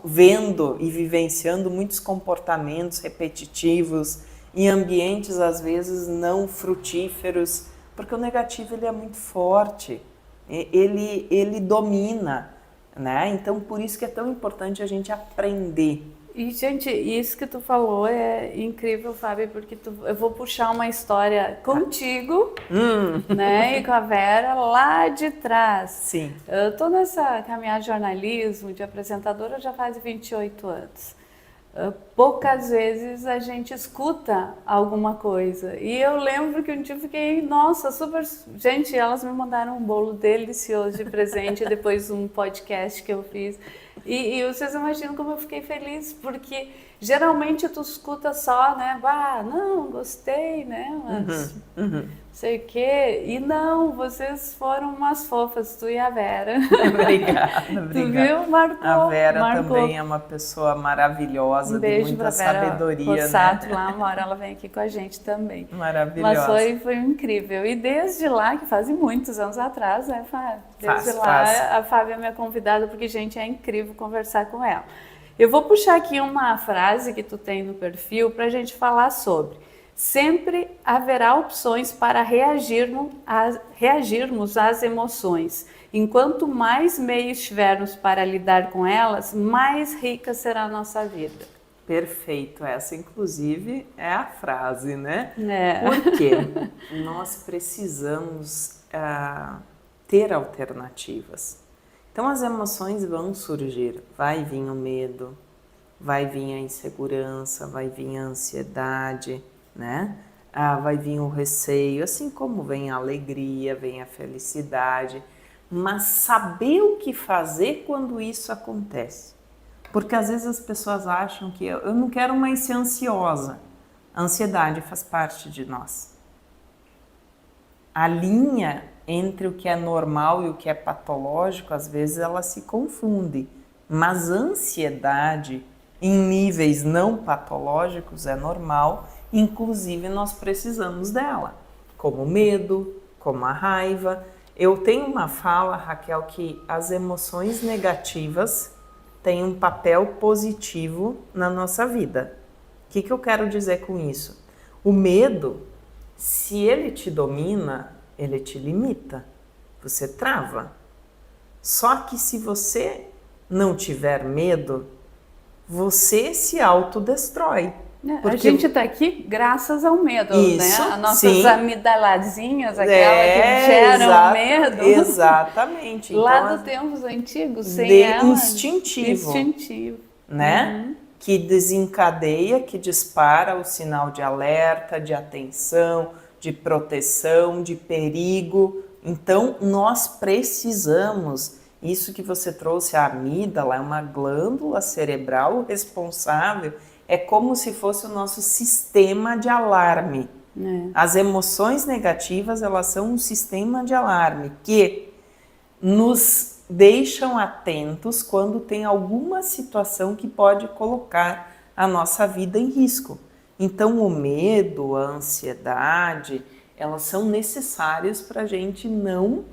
vendo e vivenciando muitos comportamentos repetitivos em ambientes às vezes não frutíferos, porque o negativo ele é muito forte, ele domina, né? Então por isso que é tão importante a gente aprender. E, gente, isso que tu falou é incrível, Fábio, porque eu vou puxar uma história contigo, né, e com a Vera lá de trás. Sim. Eu tô nessa caminhada de jornalismo, de apresentadora, já faz 28 anos. Poucas vezes a gente escuta alguma coisa. E eu lembro que um dia eu fiquei, nossa, super... Gente, elas me mandaram um bolo delicioso de presente depois de um podcast que eu fiz. E vocês imaginam como eu fiquei feliz, porque geralmente tu escuta só, né? Ah, não, gostei, né? Mas sei o quê. E não, vocês foram umas fofas, tu e a Vera. Obrigada. Tu viu? Marcou. A Vera marcou. Também é uma pessoa maravilhosa, Um beijo de muita pra Vera sabedoria, Rossato, né? lá uma hora ela vem aqui com a gente também. Maravilhosa. Mas foi incrível. E desde lá, que fazem muitos anos atrás, né, Fábio? Desde lá, faz. a Fábia é minha convidada, porque, gente, é incrível conversar com ela. Eu vou puxar aqui uma frase que tu tem no perfil para a gente falar sobre. Sempre haverá opções para reagirmos às emoções. Enquanto mais meios tivermos para lidar com elas, mais rica será a nossa vida. Perfeito, essa inclusive é a frase, né? É. Porque nós precisamos ter alternativas. Então as emoções vão surgir, vai vir o medo, vai vir a insegurança, vai vir a ansiedade, né? Vai vir o receio, assim como vem a alegria, vem a felicidade, mas saber o que fazer quando isso acontece. Porque às vezes as pessoas acham que eu não quero mais ser ansiosa. A ansiedade faz parte de nós. A linha entre o que é normal e o que é patológico, às vezes ela se confunde. Mas ansiedade em níveis não patológicos é normal, inclusive nós precisamos dela. Como o medo, como a raiva. Eu tenho uma fala, Raquel, que as emoções negativas têm um papel positivo na nossa vida. O que eu quero dizer com isso? O medo, se ele te domina, ele te limita, você trava. Só que se você não tiver medo, você se autodestrói. Porque... A gente está aqui graças ao medo, isso, né? As nossas sim. amidalazinhas, aquela que geram medo. Exatamente. Então, lá dos tempos antigos, sem ela, instintivo. Né? Que desencadeia, que dispara o sinal de alerta, de atenção, de proteção, de perigo. Então, nós precisamos, isso que você trouxe, a amígdala é uma glândula cerebral responsável, é como se fosse o nosso sistema de alarme. As emoções negativas, elas são um sistema de alarme que nos deixam atentos quando tem alguma situação que pode colocar a nossa vida em risco. Então, o medo, a ansiedade, elas são necessárias para a gente não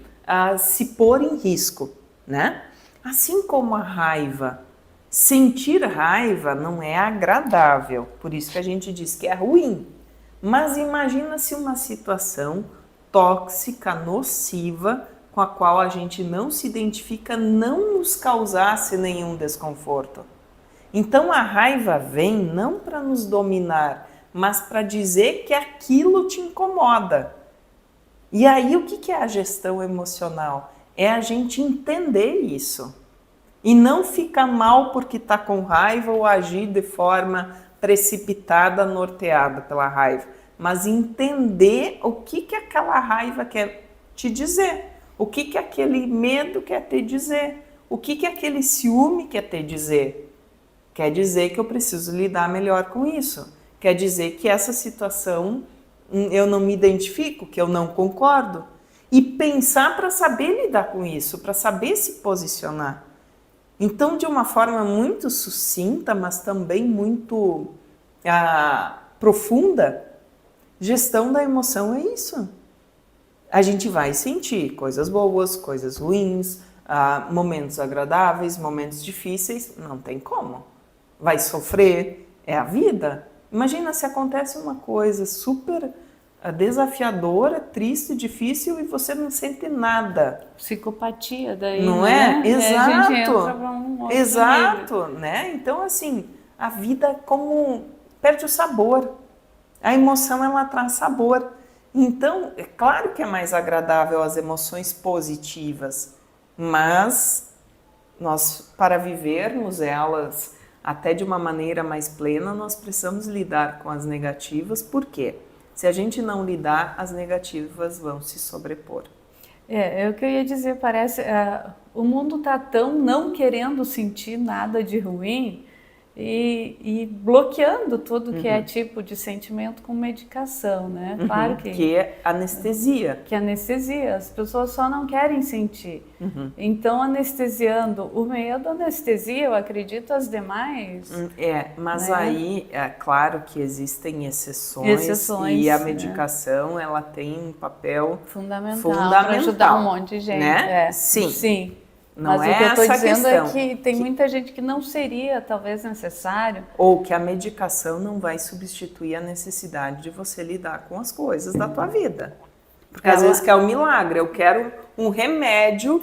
se pôr em risco, né? Assim como a raiva, sentir raiva não é agradável, por isso que a gente diz que é ruim. Mas imagina se uma situação tóxica, nociva, com a qual a gente não se identifica, não nos causasse nenhum desconforto. Então a raiva vem não para nos dominar, mas para dizer que aquilo te incomoda. E aí o que é a gestão emocional? É a gente entender isso. E não ficar mal porque está com raiva ou agir de forma precipitada, norteada pela raiva. Mas entender o que aquela raiva quer te dizer. O que aquele medo quer te dizer. O que aquele ciúme quer te dizer. Quer dizer que eu preciso lidar melhor com isso. Quer dizer que essa situação eu não me identifico, que eu não concordo. E pensar para saber lidar com isso, para saber se posicionar. Então, de uma forma muito sucinta, mas também muito profunda, gestão da emoção é isso. A gente vai sentir coisas boas, coisas ruins, momentos agradáveis, momentos difíceis, não tem como. Vai sofrer, é a vida. Imagina se acontece uma coisa super desafiadora, triste, difícil e você não sente nada. Psicopatia daí, não né? é? Exato. A gente entra pra um outro Exato, nível. né? Então assim, a vida como perde o sabor. A emoção ela traz sabor. Então, é claro que é mais agradável as emoções positivas, mas nós para vivermos elas até de uma maneira mais plena, nós precisamos lidar com as negativas, por quê? Se a gente não lidar, as negativas vão se sobrepor. É o que eu ia dizer, parece, o mundo está tão não querendo sentir nada de ruim e bloqueando tudo que é tipo de sentimento com medicação, né? Claro que é anestesia. Que é anestesia, as pessoas só não querem sentir. Então, anestesiando o medo, anestesia, eu acredito, as demais. Mas né? aí, é claro que existem exceções e a medicação, ela tem um papel fundamental para ajudar um monte de gente. Né? Sim. Sim. Não Mas é o que eu estou essa dizendo questão. é que tem muita gente que não seria talvez necessário. Ou que a medicação não vai substituir a necessidade de você lidar com as coisas da tua vida. Porque às vezes quer um milagre, eu quero um remédio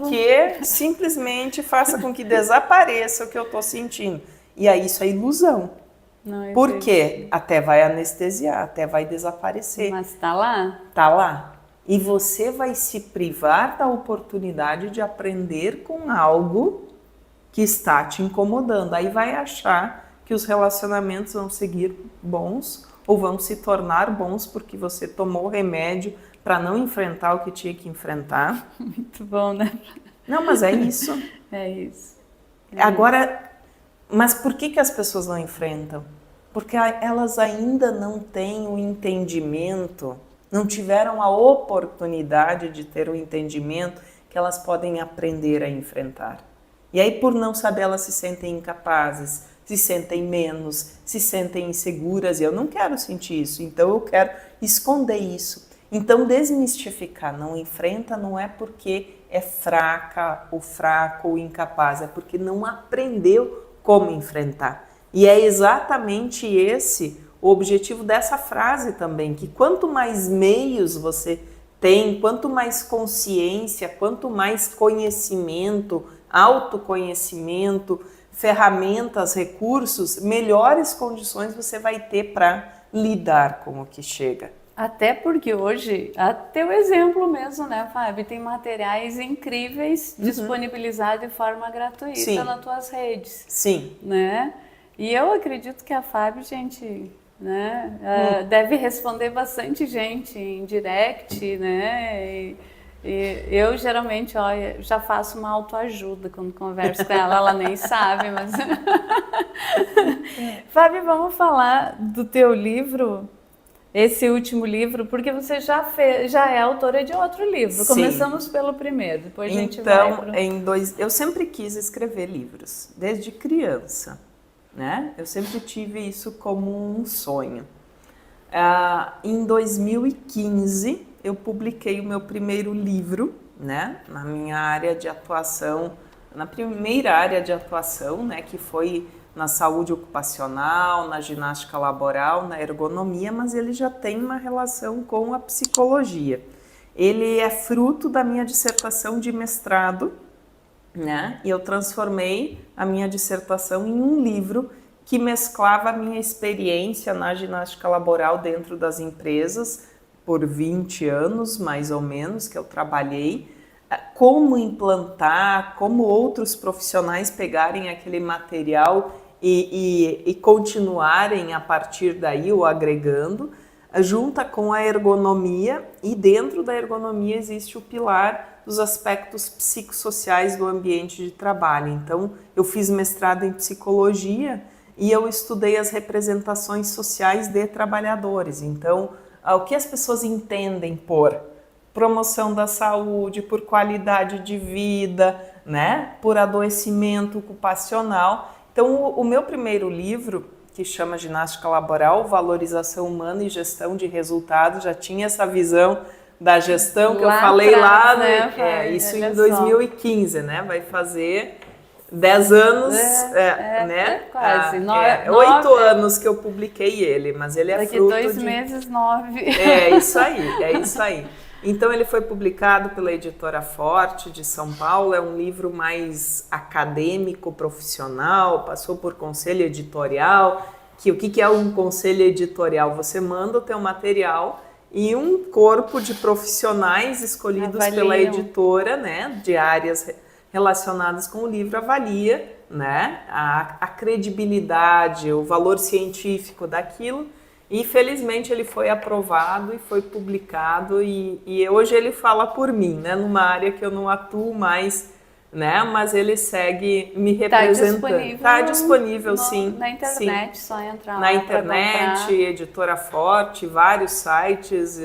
que simplesmente faça com que desapareça o que eu estou sentindo. E aí isso é ilusão. Por quê? Até vai anestesiar, até vai desaparecer. Mas está lá? Está lá. E você vai se privar da oportunidade de aprender com algo que está te incomodando. Aí vai achar que os relacionamentos vão seguir bons ou vão se tornar bons porque você tomou remédio para não enfrentar o que tinha que enfrentar. Muito bom, né? Não, mas é isso. É isso. Agora, mas por que as pessoas não enfrentam? Porque elas ainda não têm o entendimento, não tiveram a oportunidade de ter o entendimento que elas podem aprender a enfrentar. E aí, por não saber, elas se sentem incapazes, se sentem menos, se sentem inseguras. E eu não quero sentir isso, então eu quero esconder isso. Então, desmistificar, não enfrenta, não é porque é fraca, ou fraco, ou incapaz, é porque não aprendeu como enfrentar. E é exatamente esse o objetivo dessa frase também, que quanto mais meios você tem, quanto mais consciência, quanto mais conhecimento, autoconhecimento, ferramentas, recursos, melhores condições você vai ter para lidar com o que chega. Até porque hoje, até o exemplo mesmo, né, Fábio? Tem materiais incríveis disponibilizados de forma gratuita nas tuas redes. Sim. Né? E eu acredito que a Fábio, gente, né, deve responder bastante gente em direct, né? E eu geralmente, olha, já faço uma autoajuda quando converso com ela, ela nem sabe, mas... Fábio, vamos falar do teu livro, esse último livro, porque você já é autora de outro livro. Sim. Começamos pelo primeiro, depois a gente vai pro... eu sempre quis escrever livros, desde criança, né? Eu sempre tive isso como um sonho. Em 2015, eu publiquei o meu primeiro livro, né? Na minha área de atuação, na primeira área de atuação, né, que foi na saúde ocupacional, na ginástica laboral, na ergonomia, mas ele já tem uma relação com a psicologia. Ele é fruto da minha dissertação de mestrado, né? E eu transformei a minha dissertação em um livro que mesclava a minha experiência na ginástica laboral dentro das empresas, por 20 anos, mais ou menos, que eu trabalhei, como implantar, como outros profissionais pegarem aquele material e continuarem a partir daí o agregando, junta com a ergonomia, e dentro da ergonomia existe o pilar dos aspectos psicossociais do ambiente de trabalho. Então, eu fiz mestrado em psicologia e eu estudei as representações sociais de trabalhadores. Então, o que as pessoas entendem por promoção da saúde, por qualidade de vida, né? Por adoecimento ocupacional. Então, o meu primeiro livro, que chama Ginástica Laboral, Valorização Humana e Gestão de Resultados, já tinha essa visão da gestão que eu falei lá, né? Isso em 2015, né? Vai fazer 10 anos, né? Quase. 8 anos que eu publiquei ele, mas ele é daqui fruto 2 meses, 9. É isso aí. Então ele foi publicado pela Editora Forte de São Paulo, é um livro mais acadêmico, profissional, passou por conselho editorial. O que é um conselho editorial? Você manda o teu material e um corpo de profissionais escolhidos pela editora, né, de áreas relacionadas com o livro, avalia, né, a credibilidade, o valor científico daquilo. E felizmente ele foi aprovado e foi publicado e hoje ele fala por mim, né, numa área que eu não atuo mais, né, mas ele segue me representando. Está disponível sim. Na internet, sim. Só entrar lá. Na internet, Editora Forte, vários sites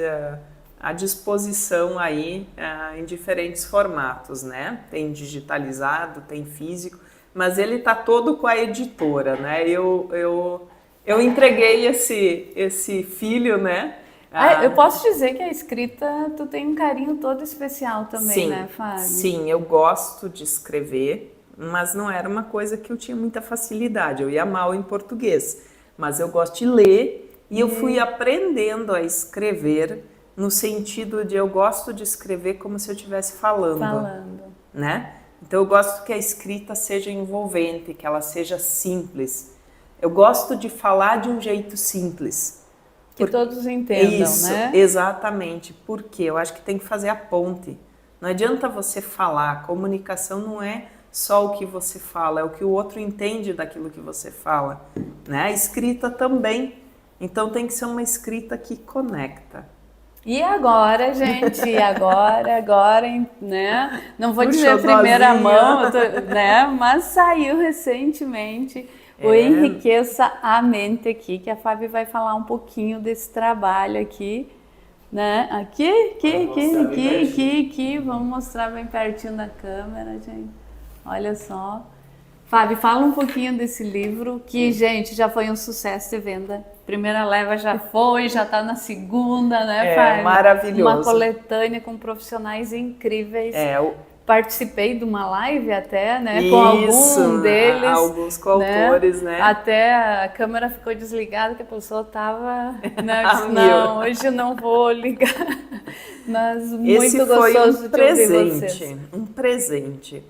à disposição aí em diferentes formatos, né? Tem digitalizado, tem físico, mas ele está todo com a editora, né? Eu entreguei esse filho, né? Eu posso dizer que a escrita, tu tem um carinho todo especial também, sim, né, Fábio? Sim, eu gosto de escrever, mas não era uma coisa que eu tinha muita facilidade. Eu ia mal em português, mas eu gosto de ler e eu fui aprendendo a escrever no sentido de eu gosto de escrever como se eu estivesse falando, né? Então eu gosto que a escrita seja envolvente, que ela seja simples. Eu gosto de falar de um jeito simples. Que todos entendam, isso, né? Exatamente. Porque eu acho que tem que fazer a ponte. Não adianta você falar. A comunicação não é só o que você fala, é o que o outro entende daquilo que você fala, né? A escrita também. Então tem que ser uma escrita que conecta. E agora, gente, agora, né? Não vou dizer primeira mão, né? Mas saiu recentemente o Enriqueça a Mente aqui, que a Fábio vai falar um pouquinho desse trabalho aqui, né? Aqui, vamos mostrar bem pertinho da câmera, gente. Olha só. Fábio, fala um pouquinho desse livro, que, gente, já foi um sucesso de venda. Primeira leva já foi, já está na segunda, né, Fábio? Maravilhoso. Uma coletânea com profissionais incríveis. Participei de uma live até, né, com algum deles. Alguns coautores, né? Até a câmera ficou desligada, que a pessoa estava, né, disse, não, hoje eu não vou ligar. Mas muito gostoso de ouvir vocês. Um presente.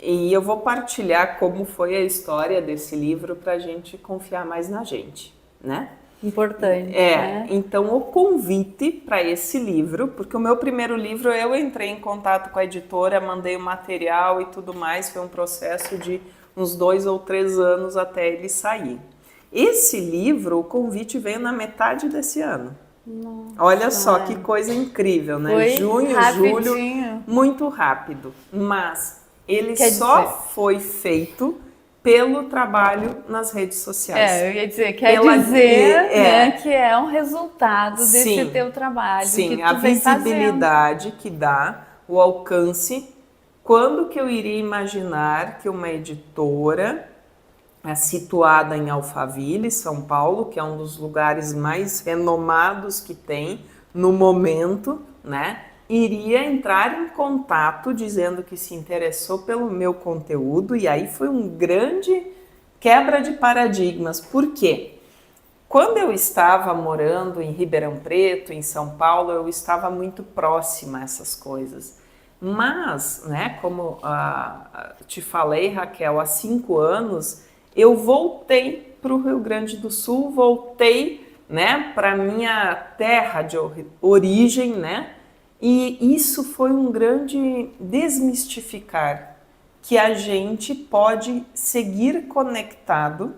E eu vou partilhar como foi a história desse livro para a gente confiar mais na gente, né? Importante, né? Então o convite para esse livro, porque o meu primeiro livro eu entrei em contato com a editora, mandei o material e tudo mais, foi um processo de uns 2 ou 3 anos até ele sair. Esse livro, o convite veio na metade desse ano. Nossa, olha só que coisa incrível, né? Foi junho, rapidinho. Julho, muito rápido, mas ele foi feito pelo trabalho nas redes sociais. Eu ia dizer, né, que é um resultado desse teu trabalho. Sim, que tu a visibilidade que dá, o alcance. Quando que eu iria imaginar que uma editora situada em Alphaville, São Paulo, que é um dos lugares mais renomados que tem no momento, né? iria entrar em contato dizendo que se interessou pelo meu conteúdo, e aí foi um grande quebra de paradigmas. Por quê? Quando eu estava morando em Ribeirão Preto, em São Paulo, eu estava muito próxima a essas coisas. Mas, né, como te falei, Raquel, há 5 anos eu voltei para o Rio Grande do Sul, voltei, né, para minha terra de origem, né, e isso foi um grande desmistificar que a gente pode seguir conectado,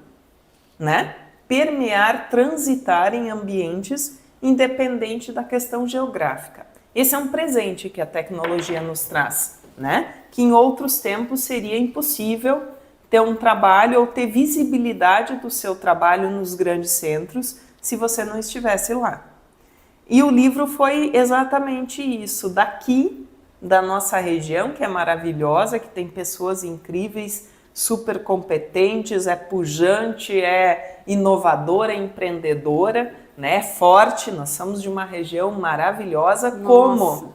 né, permear, transitar em ambientes independente da questão geográfica. Esse é um presente que a tecnologia nos traz, né? Que em outros tempos seria impossível ter um trabalho ou ter visibilidade do seu trabalho nos grandes centros se você não estivesse lá. E o livro foi exatamente isso, daqui da nossa região, que é maravilhosa, que tem pessoas incríveis, super competentes, é pujante, é inovadora, é empreendedora, né? É forte. Nós somos de uma região maravilhosa. Nossa. Como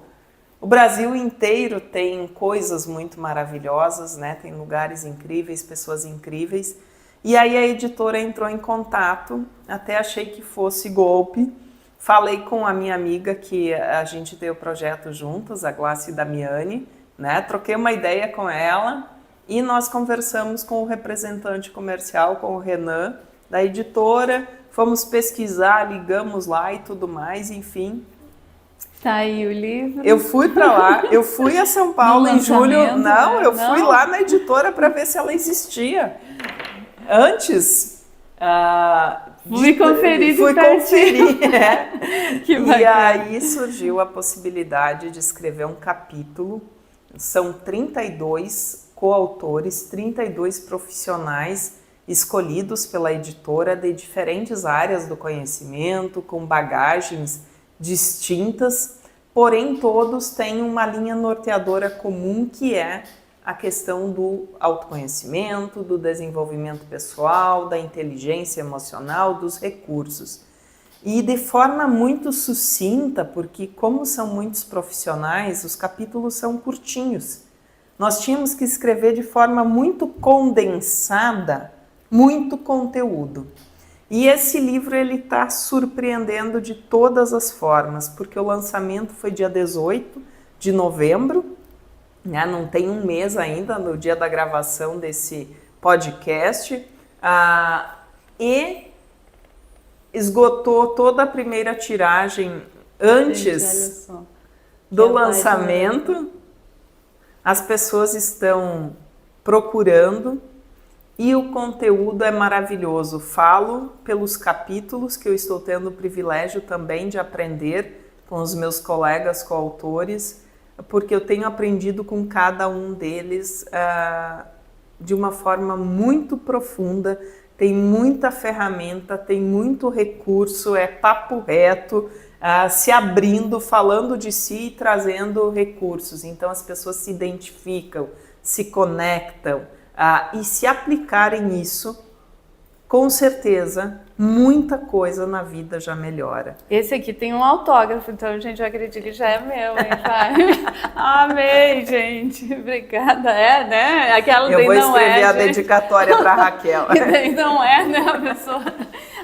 o Brasil inteiro tem coisas muito maravilhosas, né? Tem lugares incríveis, pessoas incríveis. E aí a editora entrou em contato, até achei que fosse golpe. Falei com a minha amiga, que a gente tem o projeto juntas, a Glácia Damiani, né? Troquei uma ideia com ela e nós conversamos com o representante comercial, com o Renan, da editora, fomos pesquisar, ligamos lá e tudo mais, enfim. Tá aí o livro. Eu fui para lá, eu fui a São Paulo em julho. Não, eu fui lá na editora para ver se ela existia. Antes... Fui conferir. Que e aí surgiu a possibilidade de escrever um capítulo. São 32 coautores, 32 profissionais escolhidos pela editora de diferentes áreas do conhecimento, com bagagens distintas, porém todos têm uma linha norteadora comum, que é a questão do autoconhecimento, do desenvolvimento pessoal, da inteligência emocional, dos recursos. E de forma muito sucinta, porque como são muitos profissionais, os capítulos são curtinhos. Nós tínhamos que escrever de forma muito condensada, muito conteúdo. E esse livro ele está surpreendendo de todas as formas, porque o lançamento foi dia 18 de novembro, né? Não tem um mês ainda no dia da gravação desse podcast, e esgotou toda a primeira tiragem antes do lançamento. As pessoas estão procurando e o conteúdo é maravilhoso. Falo pelos capítulos que eu estou tendo o privilégio também de aprender com os meus colegas coautores, porque eu tenho aprendido com cada um deles de uma forma muito profunda. Tem muita ferramenta, tem muito recurso, é papo reto, se abrindo, falando de si e trazendo recursos. Então as pessoas se identificam, se conectam, e se aplicarem isso, com certeza, muita coisa na vida já melhora. Esse aqui tem um autógrafo, então, gente, eu acredito que já é meu, hein, pai? Amei, gente. Obrigada. É, né? Aquela eu vou não escrever a gente. dedicatória para Raquel. E daí não é, né, a pessoa?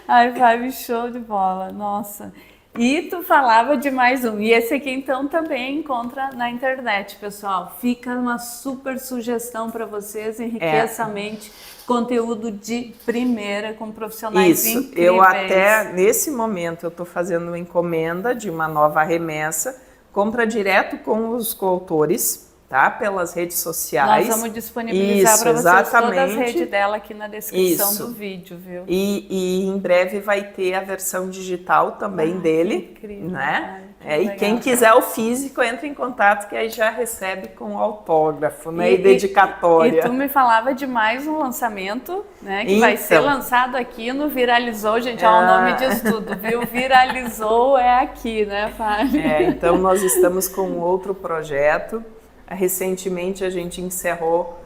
Ai, Fábio, show de bola. Nossa. E tu falava de mais um. E esse aqui, então, também encontra na internet, pessoal. Fica uma super sugestão para vocês. Enriqueça a mente. Conteúdo de primeira, com profissionais incríveis. Eu até, nesse momento, eu estou fazendo uma encomenda de uma nova remessa. Compra direto com os coautores, tá? Pelas redes sociais. Nós vamos disponibilizar para vocês todas as redes dela aqui na descrição do vídeo, viu? E em breve vai ter a versão digital também dele, incrível, né? E quem quiser o físico, entra em contato, que aí já recebe com autógrafo, né? E dedicatória. E tu me falava de mais um lançamento, né? Que vai ser lançado aqui no Viralizou, gente. O nome diz tudo, viu? Viralizou é aqui, né, Fábio? Então nós estamos com outro projeto. Recentemente a gente encerrou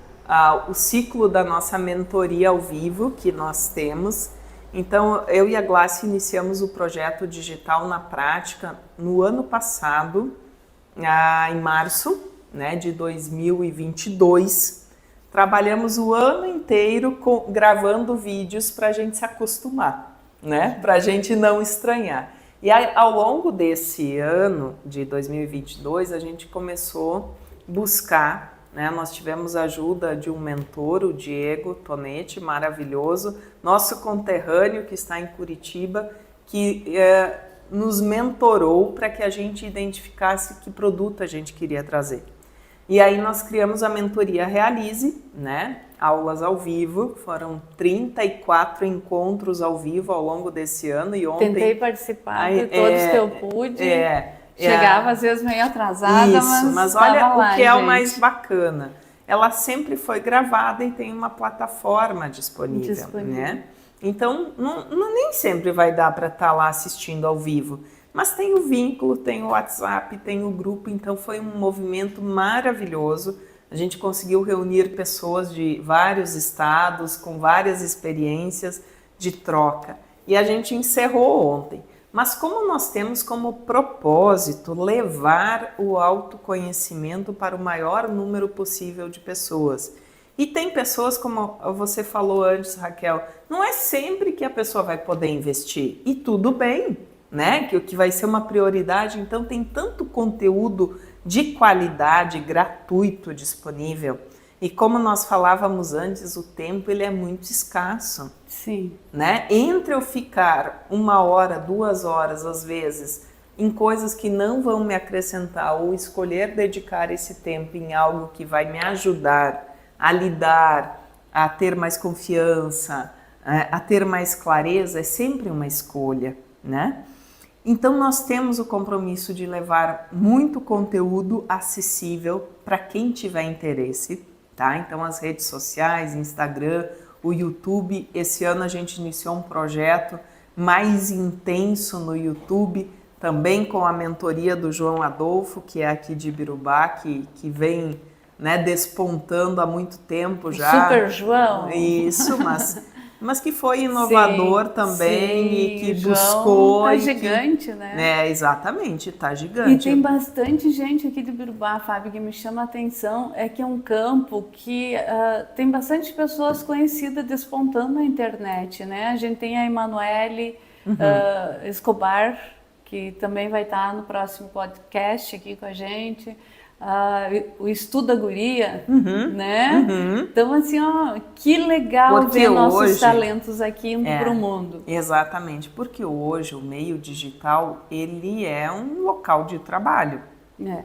o ciclo da nossa mentoria ao vivo que nós temos. Então eu e a Glácia iniciamos o projeto Digital na Prática no ano passado, em março, né, de 2022. Trabalhamos o ano inteiro gravando vídeos para a gente se acostumar, né, para a gente não estranhar. E ao longo desse ano de 2022, a gente começou a buscar, né, nós tivemos a ajuda de um mentor, o Diego Tonetti, maravilhoso, nosso conterrâneo que está em Curitiba, que nos mentorou para que a gente identificasse que produto a gente queria trazer. E aí nós criamos a mentoria Realize, né? Aulas ao vivo, foram 34 encontros ao vivo ao longo desse ano e ontem... Tentei participar de todos que eu pude, chegava às vezes meio atrasada, mas olha lá, o que é gente. o mais bacana, ela sempre foi gravada e tem uma plataforma disponível. Né? Então nem sempre vai dar para estar lá assistindo ao vivo, mas tem o vínculo, tem o WhatsApp, tem o grupo, então foi um movimento maravilhoso. A gente conseguiu reunir pessoas de vários estados, com várias experiências de troca. E a gente encerrou ontem. Mas como nós temos como propósito levar o autoconhecimento para o maior número possível de pessoas. E tem pessoas, como você falou antes, Raquel, não é sempre que a pessoa vai poder investir. E tudo bem, né? Que vai ser uma prioridade. Então tem tanto conteúdo de qualidade, gratuito, disponível. E como nós falávamos antes, o tempo ele é muito escasso. Sim. Né? Entre eu ficar 1 hora, 2 horas, às vezes, em coisas que não vão me acrescentar ou escolher dedicar esse tempo em algo que vai me ajudar a lidar, a ter mais confiança, a ter mais clareza, é sempre uma escolha, né? Então nós temos o compromisso de levar muito conteúdo acessível para quem tiver interesse, tá? Então as redes sociais, Instagram, o YouTube, esse ano a gente iniciou um projeto mais intenso no YouTube, também com a mentoria do João Adolfo, que é aqui de Ibirubá, que vem, né, despontando há muito tempo já. Super João! Isso, mas que foi inovador também e que buscou... Tá gigante, né? Exatamente, tá gigante. E tem bastante gente aqui de Ibirubá, Fábio, que me chama a atenção, é que é um campo que tem bastante pessoas conhecidas despontando na internet, né? A gente tem a Emanuele Escobar, que também vai estar no próximo podcast aqui com a gente. O Estuda Guria, né? Então, assim, ó, que legal porque ver nossos hoje, talentos aqui indo para o mundo. Exatamente, porque hoje o meio digital, ele é um local de trabalho.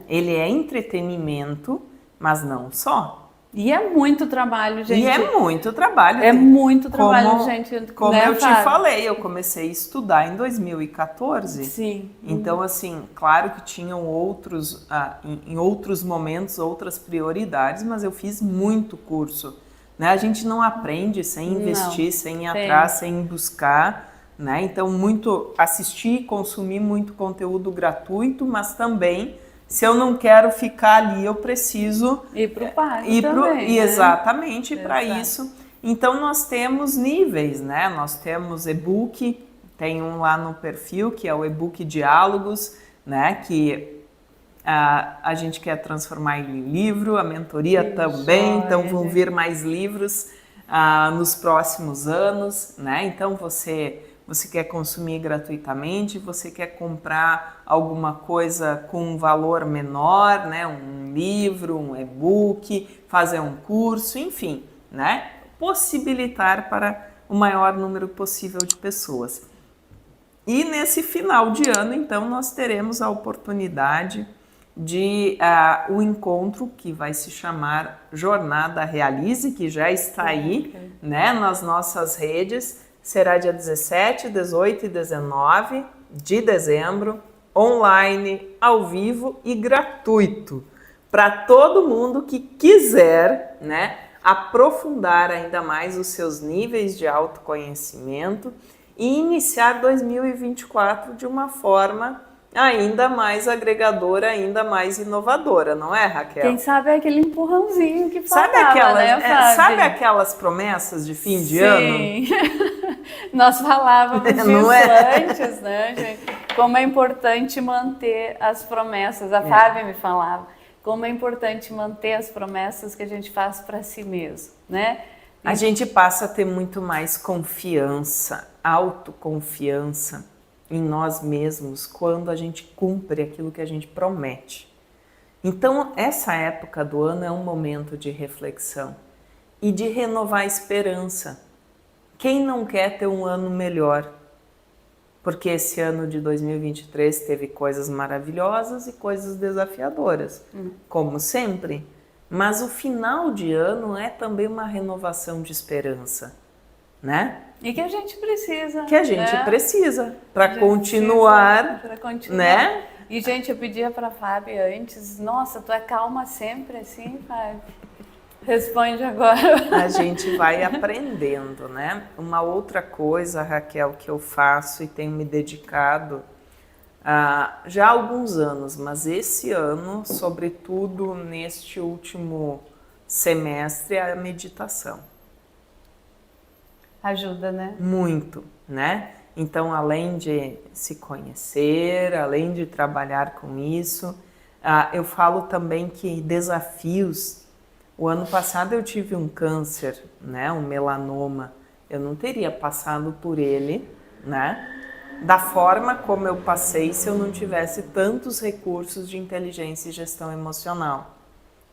Ele é entretenimento, mas não só. E é muito trabalho, gente. E é muito trabalho. É muito trabalho, gente. Como né, eu te Fábio? falei, eu comecei a estudar em 2014. Sim. Então, assim, claro que tinham outros, em outros momentos, outras prioridades, mas eu fiz muito curso. Né? A gente não aprende sem investir, sem ir atrás, sem buscar. Né? Então, assistir, consumir muito conteúdo gratuito, mas também... Se eu não quero ficar ali, eu preciso ir para o pago também, né? Exatamente, para isso. Então, nós temos níveis, né? Nós temos e-book, tem um lá no perfil, que é o e-book Diálogos, né? Que a gente quer transformar ele em livro, a mentoria também, então vão vir mais livros nos próximos anos, né? Então, você quer consumir gratuitamente, você quer comprar alguma coisa com um valor menor, né? Um livro, um e-book, fazer um curso, enfim, né? Possibilitar para o maior número possível de pessoas. E nesse final de ano, então, nós teremos a oportunidade de o encontro que vai se chamar Jornada Realize, que já está aí, né? Nas nossas redes. Será dia 17, 18 e 19 de dezembro, online, ao vivo e gratuito, para todo mundo que quiser, né, aprofundar ainda mais os seus níveis de autoconhecimento e iniciar 2024 de uma forma ainda mais agregadora, ainda mais inovadora, não é, Raquel? Quem sabe é aquele empurrãozinho que faltava, né, Fábio? Sabe aquelas promessas de fim de ano? Sim, nós falávamos disso antes, né, gente? como é importante manter as promessas. A Fábia me falava como é importante manter as promessas que a gente faz para si mesmo, né? A gente passa a ter muito mais confiança, autoconfiança em nós mesmos quando a gente cumpre aquilo que a gente promete. Então, essa época do ano é um momento de reflexão e de renovar a esperança. Quem não quer ter um ano melhor? Porque esse ano de 2023 teve coisas maravilhosas e coisas desafiadoras, como sempre. Mas o final de ano é também uma renovação de esperança, né? E que a gente precisa. Que a gente precisa para continuar, né? E, gente, eu pedia para a Fábia antes, nossa, tu é calma sempre assim, Fábia? Responde agora. A gente vai aprendendo, né? Uma outra coisa, Raquel, que eu faço e tenho me dedicado já há alguns anos, mas esse ano, sobretudo neste último semestre, é a meditação. Ajuda, né? Muito, né? Então, além de se conhecer, além de trabalhar com isso, eu falo também que desafios. O ano passado eu tive um câncer, né? Um melanoma. Eu não teria passado por ele, né? Da forma como eu passei se eu não tivesse tantos recursos de inteligência e gestão emocional,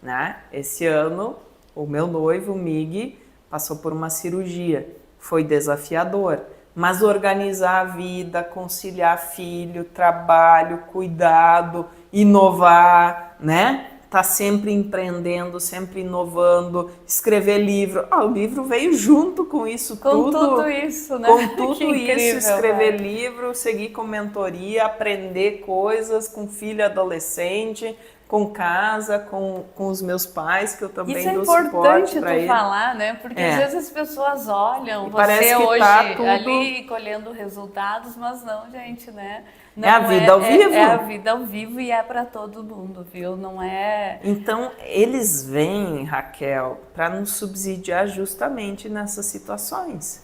né? Esse ano, o meu noivo, o Mig, passou por uma cirurgia. Foi desafiador, mas organizar a vida, conciliar filho, trabalho, cuidado, inovar, né? Tá sempre empreendendo, sempre inovando, escrever livro. O livro veio junto com isso tudo. Com tudo isso, né? Com tudo incrível, isso, escrever livro, seguir com mentoria, aprender coisas com filho adolescente, com casa, com os meus pais, que eu também dou suporte para eles. Isso é importante tu falar, né? Porque às vezes as pessoas olham e você hoje tá tudo... ali colhendo resultados, mas não, gente, né? Não é a vida ao vivo. É a vida ao vivo e é para todo mundo, viu? Não é... Então, eles vêm, Raquel, para nos subsidiar justamente nessas situações.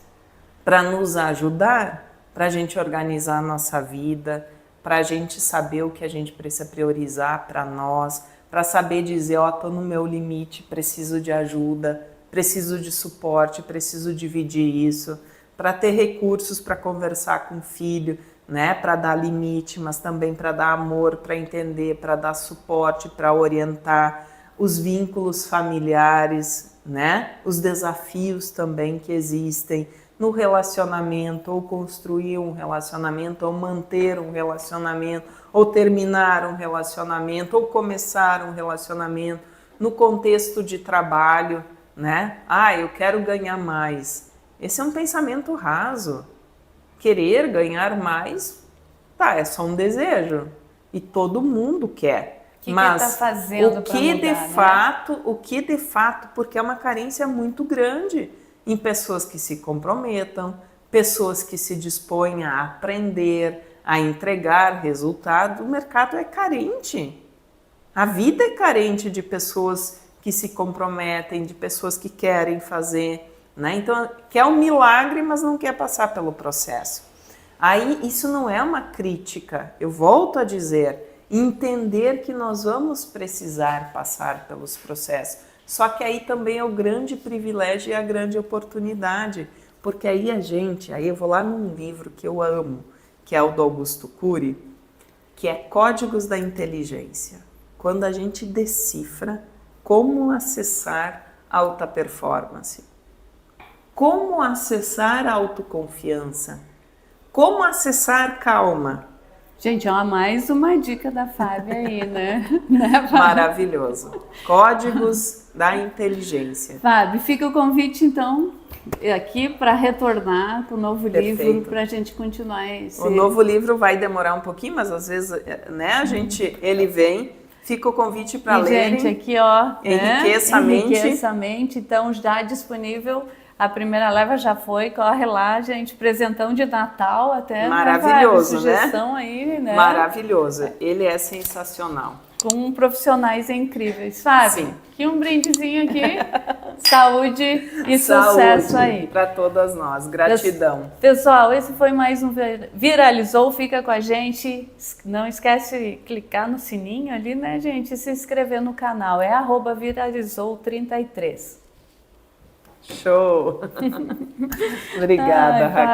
Para nos ajudar, para a gente organizar a nossa vida, para a gente saber o que a gente precisa priorizar para nós, para saber dizer, tô no meu limite, preciso de ajuda, preciso de suporte, preciso dividir isso, para ter recursos para conversar com o filho, né, para dar limite, mas também para dar amor, para entender, para dar suporte, para orientar os vínculos familiares, né, os desafios também que existem no relacionamento, ou construir um relacionamento, ou manter um relacionamento, ou terminar um relacionamento, ou começar um relacionamento, no contexto de trabalho, né? Eu quero ganhar mais. Esse é um pensamento raso. Querer ganhar mais, é só um desejo. E todo mundo quer. Mas que tá fazendo o que de fato, porque é uma carência muito grande em pessoas que se comprometam, pessoas que se dispõem a aprender, a entregar resultado. O mercado é carente. A vida é carente de pessoas que se comprometem, de pessoas que querem fazer, né? Então, quer um milagre, mas não quer passar pelo processo. Aí, isso não é uma crítica. Eu volto a dizer, entender que nós vamos precisar passar pelos processos. Só que aí também é o grande privilégio e a grande oportunidade, porque aí eu vou lá num livro que eu amo, que é o do Augusto Cury, que é Códigos da Inteligência, quando a gente decifra como acessar alta performance, como acessar autoconfiança, como acessar calma. Gente, mais uma dica da Fábia aí, né? Maravilhoso. Códigos da Inteligência. Fábio, fica o convite, então, aqui para retornar com o novo livro, para a gente continuar esse... O novo livro vai demorar um pouquinho, mas às vezes, né, ele vem, fica o convite para ler. Gente, aqui, ó, Enriqueça a mente. Enriqueça a mente, então já disponível. A primeira leva já foi, corre lá, gente, presentão de Natal até. Maravilhoso, sugestão aí, né? Maravilhoso, ele é sensacional. Com profissionais incríveis. Fábio, Sim. aqui um brindezinho aqui. Saúde e sucesso aí. Para todas nós. Gratidão. Pessoal, esse foi mais um Viralizou. Fica com a gente. Não esquece de clicar no sininho ali, né, gente? E se inscrever no canal. É @viralizou33. Show! Obrigada, Raquel.